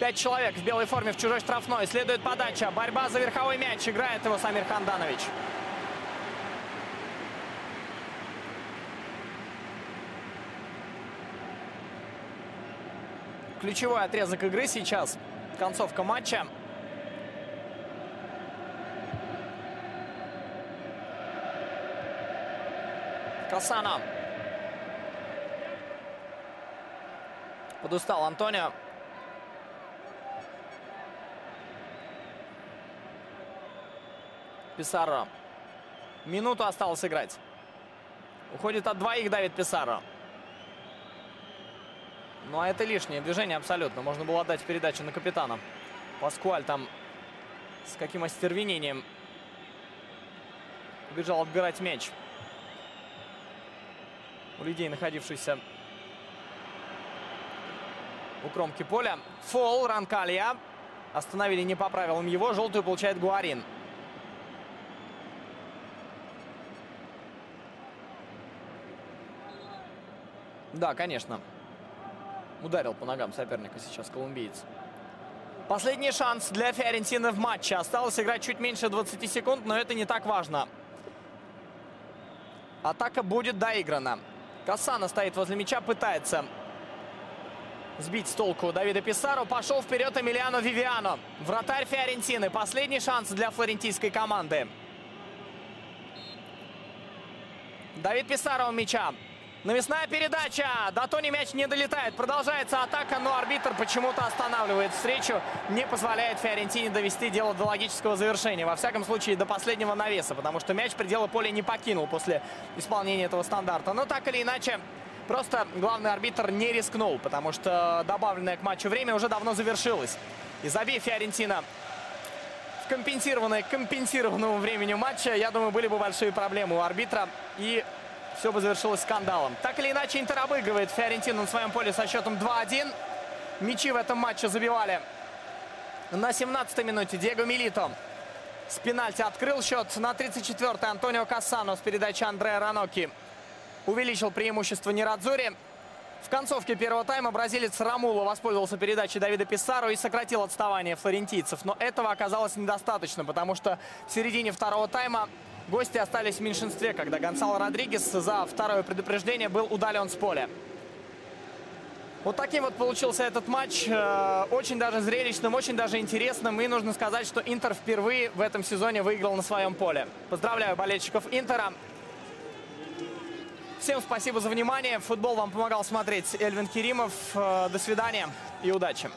5 человек в белой форме в чужой штрафной. Следует подача. Борьба за верховой мяч. Играет его Самир Ханданович. Ключевой отрезок игры сейчас. Концовка матча. Кассано. Подустал Антонио. Писарро. Минуту осталось играть. Уходит от двоих Давид Писарро. Ну а это лишнее движение абсолютно. Можно было отдать передачу на капитана. Паскуаль там с каким остервенением убежал отбирать мяч у людей, находившихся у кромки поля. Фол Ранкалья. Остановили не по правилам его. Желтую получает Гуарин. Да, конечно. Ударил по ногам соперника сейчас колумбиец. Последний шанс для Фиорентины в матче. Осталось играть чуть меньше 20 секунд, но это не так важно. Атака будет доиграна. Кассано стоит возле мяча, пытается сбить с толку Давида Писарро. Пошел вперед Эмилиано Вивиано. Вратарь Фиорентины. Последний шанс для флорентийской команды. Давид Писарро у мяча. Навесная передача. До Тони мяч не долетает. Продолжается атака, но арбитр почему-то останавливает встречу. Не позволяет Фиорентине довести дело до логического завершения. Во всяком случае, до последнего навеса. Потому что мяч пределы поля не покинул после исполнения этого стандарта. Но так или иначе, просто главный арбитр не рискнул. Потому что добавленное к матчу время уже давно завершилось. И забей Фиорентина в компенсированному времени матча, я думаю, были бы большие проблемы у арбитра. И все бы завершилось скандалом. Так или иначе, Интер обыгрывает Фиорентину на своем поле со счетом 2-1. Мячи в этом матче забивали на 17-й минуте Диего Милито. С пенальти открыл счет. На 34-й Антонио Кассано с передачи Андреа Ранокки увеличил преимущество Нерадзури. В концовке первого тайма бразилец Рамула воспользовался передачей Давида Писарро и сократил отставание флорентийцев. Но этого оказалось недостаточно, потому что в середине второго тайма гости остались в меньшинстве, когда Гонсало Родригес за второе предупреждение был удален с поля. Вот таким вот получился этот матч. Очень даже зрелищным, очень даже интересным. И нужно сказать, что Интер впервые в этом сезоне выиграл на своем поле. Поздравляю болельщиков Интера. Всем спасибо за внимание. Футбол вам помогал смотреть Эльвин Керимов. До свидания и удачи.